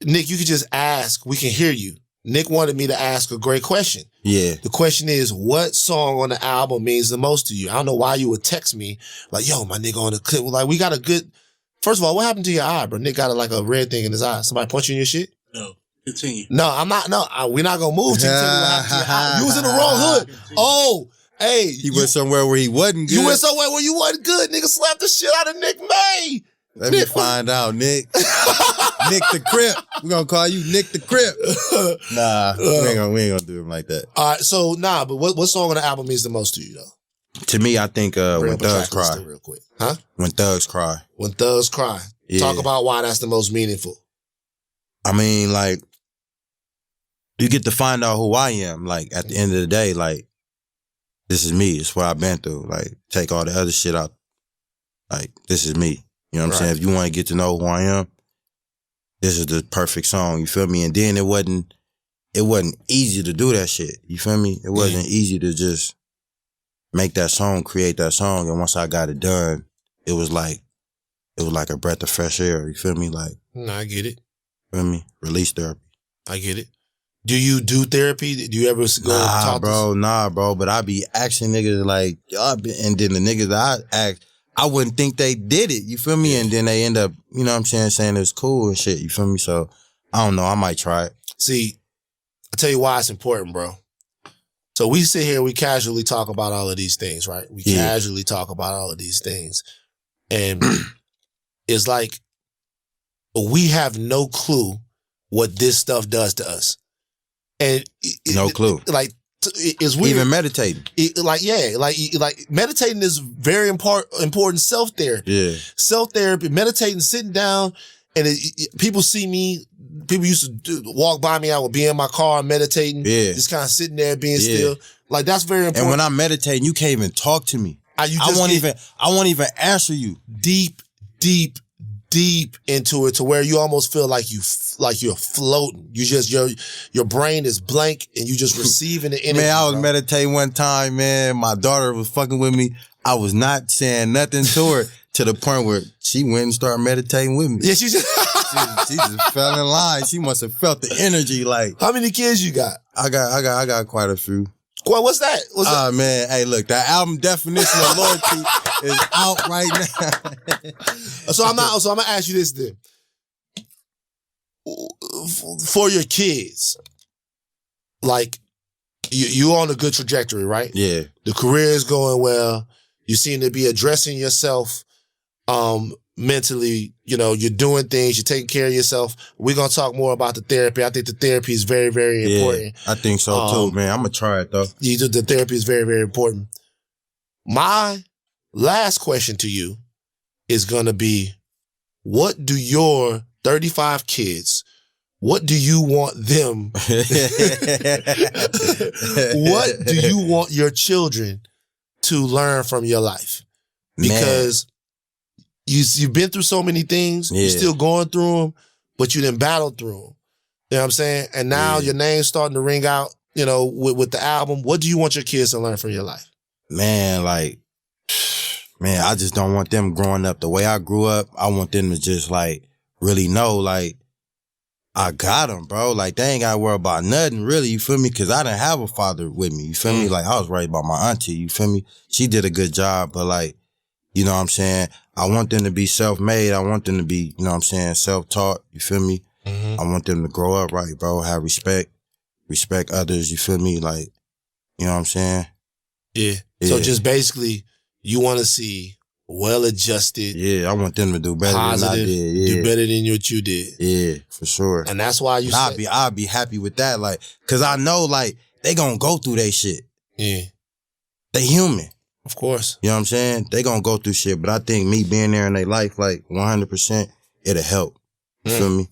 Nick, you could just ask. We can hear you. Nick wanted me to ask a great question.
Yeah.
The question is, what song on the album means the most to you? I don't know why you would text me like, yo, my nigga on the clip. Like, we got a good, first of all, what happened to your eye, bro? Nick got a red thing in his eye. Somebody punching your shit?
No. Continue.
No, I'm not. No, we're not going to move till you tell me what happened to your eye. You was in the wrong hood.
Continue.
Oh, hey.
He went somewhere where he wasn't good.
You went somewhere where you wasn't good. Nigga slapped the shit out of Nick May.
Let me find out, Nick. Nick the Crip. We're going to call you Nick the Crip. Nah, we ain't gonna do him like that.
All right, so, but what song on the album means the most to you, though?
To me, I think When Thugs Cry.
Real quick. Huh?
When Thugs Cry.
When Thugs Cry. Yeah. Talk about why that's the most meaningful.
I mean, like, you get to find out who I am, like, at the end of the day, like, this is me. It's what I've been through. Like, take all the other shit out. Like, this is me. You know what I'm saying? If you want to get to know who I am, this is the perfect song. You feel me? And then it wasn't easy to do that shit. You feel me? It wasn't easy to just make that song, create that song. And once I got it done, it was like a breath of fresh air. You feel me? Like,
no, I get it.
Feel me? Release therapy.
I get it. Do you do therapy? Do you ever go talk
Nah, bro. But I be asking niggas like, and then the niggas that I ask, I wouldn't think they did it. You feel me? And then they end up, you know what I'm saying it's cool and shit. You feel me? So, I don't know. I might try it.
See, I'll tell you why it's important, bro. So we sit here, we casually talk about all of these things, right? We casually talk about all of these things. And it's like, we have no clue what this stuff does to us. And
no clue.
Like, it's weird.
Even meditating.
Like meditating is very important self-therapy.
Yeah.
Self-therapy, meditating, sitting down, and people see me. People used to walk by me. I would be in my car meditating, just kind of sitting there being still. Like, that's very important.
And when I'm meditating, you can't even talk to me. I won't even answer you.
Deep into it to where you almost feel like you're floating. You just your brain is blank and you just receiving the energy.
Man, I was meditating one time, man. My daughter was fucking with me. I was not saying nothing to her to the point where she went and started meditating with me.
Yeah, she just
fell in line. She must have felt the energy. Like,
how many kids you got?
I got quite a few.
Well, what's that?
Man, hey, look, that album Definition of Loyalty is out right now.
So I'm gonna ask you this then. For your kids, like, you on a good trajectory, right?
Yeah.
The career is going well. You seem to be addressing yourself mentally. You know, you're doing things, you're taking care of yourself. We're going to talk more about the therapy. I think the therapy is very, very important.
I think so too, man. I'm going to try it though.
The therapy is very, very important. My last question to you is going to be, what do your 35 kids, what do you want them? What do you want your children to learn from your life? Because you've been through so many things. You're still going through them, but you didn't battle through them. You know what I'm saying? And now your name's starting to ring out, you know, with the album. What do you want your kids to learn from your life?
Man, like, I just don't want them growing up the way I grew up. I want them to just, like, really know, like, I got them, bro. Like, they ain't got to worry about nothing, really, you feel me? Because I didn't have a father with me, you feel me? Like, I was raised by my auntie, you feel me? She did a good job, but, like, you know what I'm saying? I want them to be self-made. I want them to be, you know what I'm saying, self-taught, you feel me? I want them to grow up right, bro, have respect others, you feel me? Like, you know what I'm saying?
Yeah. So just basically, you want to see well-adjusted.
Yeah, I want them to do better
positive,
than I did. Yeah.
Do better than what you did.
Yeah, for sure.
And that's why
I'll be happy with that, like, cause I know, like, they gonna go through they shit.
Yeah.
They human.
Of course.
You know what I'm saying? They gonna go through shit, but I think me being there in their life, like, 100%, it'll help. You feel me?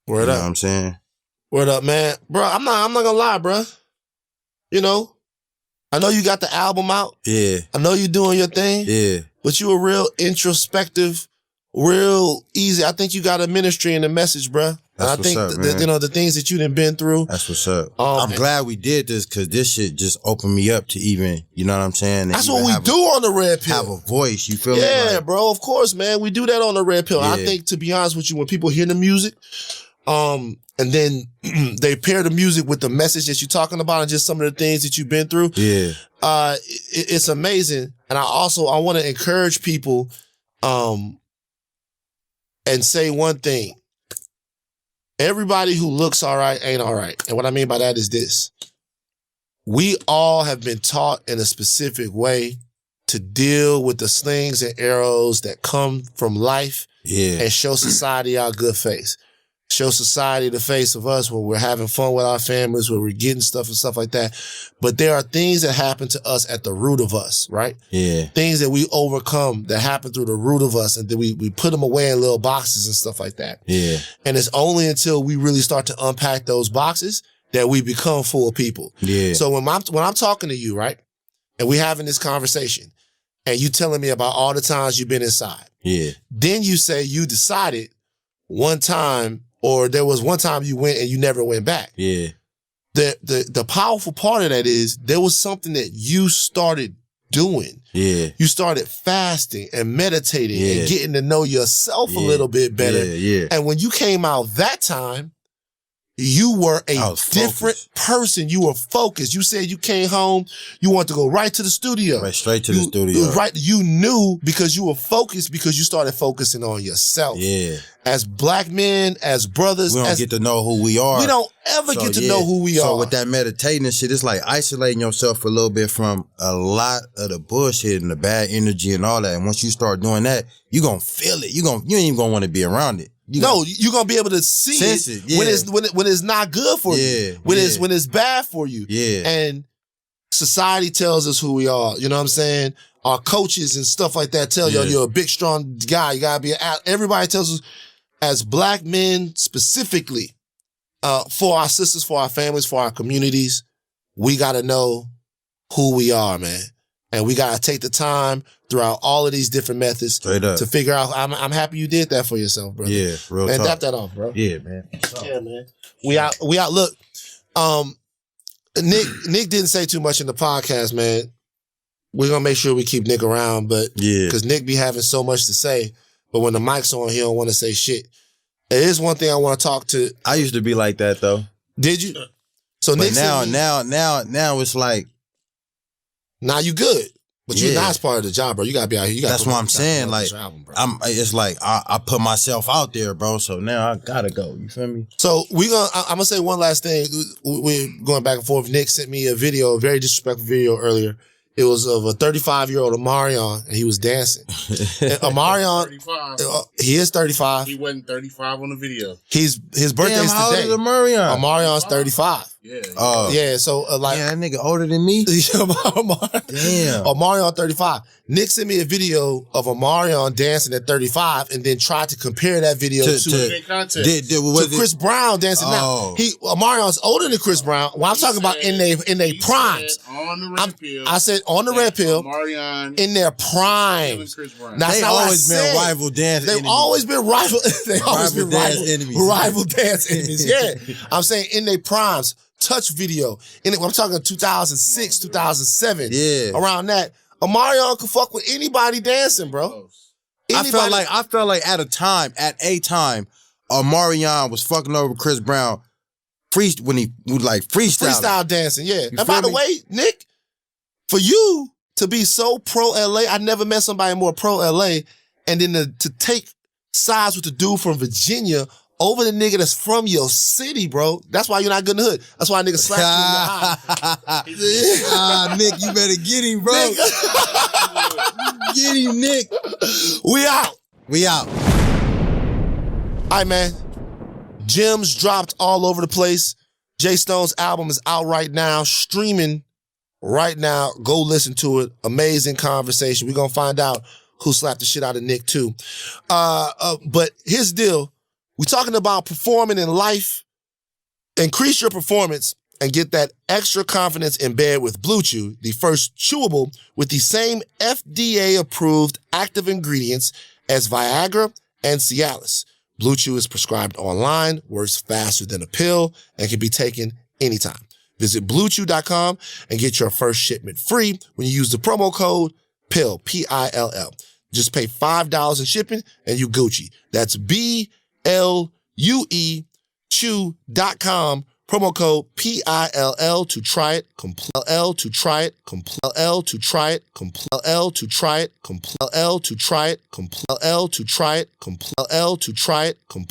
Word up.
You know what I'm saying?
Word up, man. Bro, I'm not gonna lie, bro. You know, I know you got the album out.
Yeah.
I know you doing your thing.
Yeah.
But you a real introspective, real easy. I think you got a ministry and a message, bro.
That's
and I think
what's up, man.
you know, the things that you done been through.
That's what's up. I'm glad we did this because this shit just opened me up to even, you know what I'm saying?
That's what we do on the Red Pill.
Have a voice, you feel me?
Yeah,
like,
bro, of course, man. We do that on the Red Pill.
Yeah.
I think, to be honest with you, when people hear the music, and then they pair the music with the message that you're talking about and just some of the things that you've been through.
Yeah.
It's amazing. And I want to encourage people, and say one thing. Everybody who looks all right ain't all right. And what I mean by that is this. We all have been taught in a specific way to deal with the slings and arrows that come from life and show society our good face. Show society the face of us when we're having fun with our families, when we're getting stuff and stuff like that. But there are things that happen to us at the root of us, right?
Yeah.
Things that we overcome that happen through the root of us, and then we put them away in little boxes and stuff like that.
Yeah.
And it's only until we really start to unpack those boxes that we become full people.
Yeah.
So when I'm talking to you, right? and we having this conversation, and you telling me about all the times you've been inside.
Yeah.
Then you say you decided one time, or there was one time you went and you never went back.
Yeah.
The powerful part of that is there was something that you started doing.
Yeah.
You started fasting and meditating and getting to know yourself a little bit better.
Yeah.
And when you came out that time, you were a different person. You were focused. You said you came home, you wanted to go right to the studio.
Right, straight to the studio.
Right. You knew because you were focused because you started focusing on yourself.
Yeah.
As black men, as brothers.
We don't get to know who we are.
We don't ever get to know who we are.
So with that meditating and shit, it's like isolating yourself a little bit from a lot of the bullshit and the bad energy and all that. And once you start doing that, you gonna feel it. You ain't even gonna want to be around it. You're
gonna be able to see it when it's not good for you. When it's bad for you.
Yeah.
And society tells us who we are. You know what I'm saying? Our coaches and stuff like that tell you you're a big, strong guy. You gotta be everybody tells us as black men specifically, for our sisters, for our families, for our communities, we gotta know who we are, man. And we gotta take the time throughout all of these different methods to figure out. I'm happy you did that for yourself, brother.
Yeah, real
man,
talk.
Tap that off, bro.
Yeah, man.
Yeah, man. We out. Look, Nick didn't say too much in the podcast, man. We're gonna make sure we keep Nick around, but because Nick be having so much to say, but when the mic's on, he don't want to say shit. There is one thing I want to talk to.
I used to be like that though.
Did you? So
but
Nick
now it's like.
Now you good. But you're not part of the job, bro. You gotta be out here.
That's what I'm saying. Like, it's like I put myself out there, bro. So now I gotta go. You feel me?
So I'm gonna say one last thing. We're going back and forth. Nick sent me a video, a very disrespectful video earlier. It was of a 35-year-old Omarion, and he was dancing. And Omarion, 35. He is 35.
He wasn't 35 on the video.
His birthday's
how
today.
old is Omarion?
Omarion's 35.
Yeah.
Yeah. So
that nigga older than me.
Damn. Omarion 35. Nick sent me a video of Omarion dancing at 35, and then tried to compare that video to Chris Brown dancing now. Omarion's older than Chris Brown. Well, I'm talking about in their primes.
On the red pill.
I said on the red pill.
Omarion
in their primes.
They always been rival dance enemies.
They've always been rival. They always been rival dance enemies. Yeah, I'm saying in their primes. Touch video. I'm talking 2006, 2007.
Yeah.
Around that. Omarion could fuck with anybody dancing, bro. Anybody.
I felt like at a time, Omarion was fucking over Chris Brown when he would like freestyle
dancing, yeah. And by the way, Nick, for you to be so pro LA, I never met somebody more pro LA, and then to take sides with the dude from Virginia over the nigga that's from your city, bro. That's why you're not good in the hood. That's why a nigga slapped you in the eye.
Nick, you better get him, bro. Get him, Nick.
We out. All right, man. Gems dropped all over the place. Jay Stone's album is out right now, streaming right now. Go listen to it. Amazing conversation. We're going to find out who slapped the shit out of Nick, too. But here's the deal. We're talking about performing in life. Increase your performance and get that extra confidence in bed with Blue Chew, the first chewable with the same FDA-approved active ingredients as Viagra and Cialis. Blue Chew is prescribed online, works faster than a pill, and can be taken anytime. Visit BlueChew.com and get your first shipment free when you use the promo code PILL, P-I-L-L. Just pay $5 in shipping and you Gucci. That's BLUE chew.com, promo code PILL to try it, L to try it, L to try it, L to try it, L to try it, L to try it, L to try it,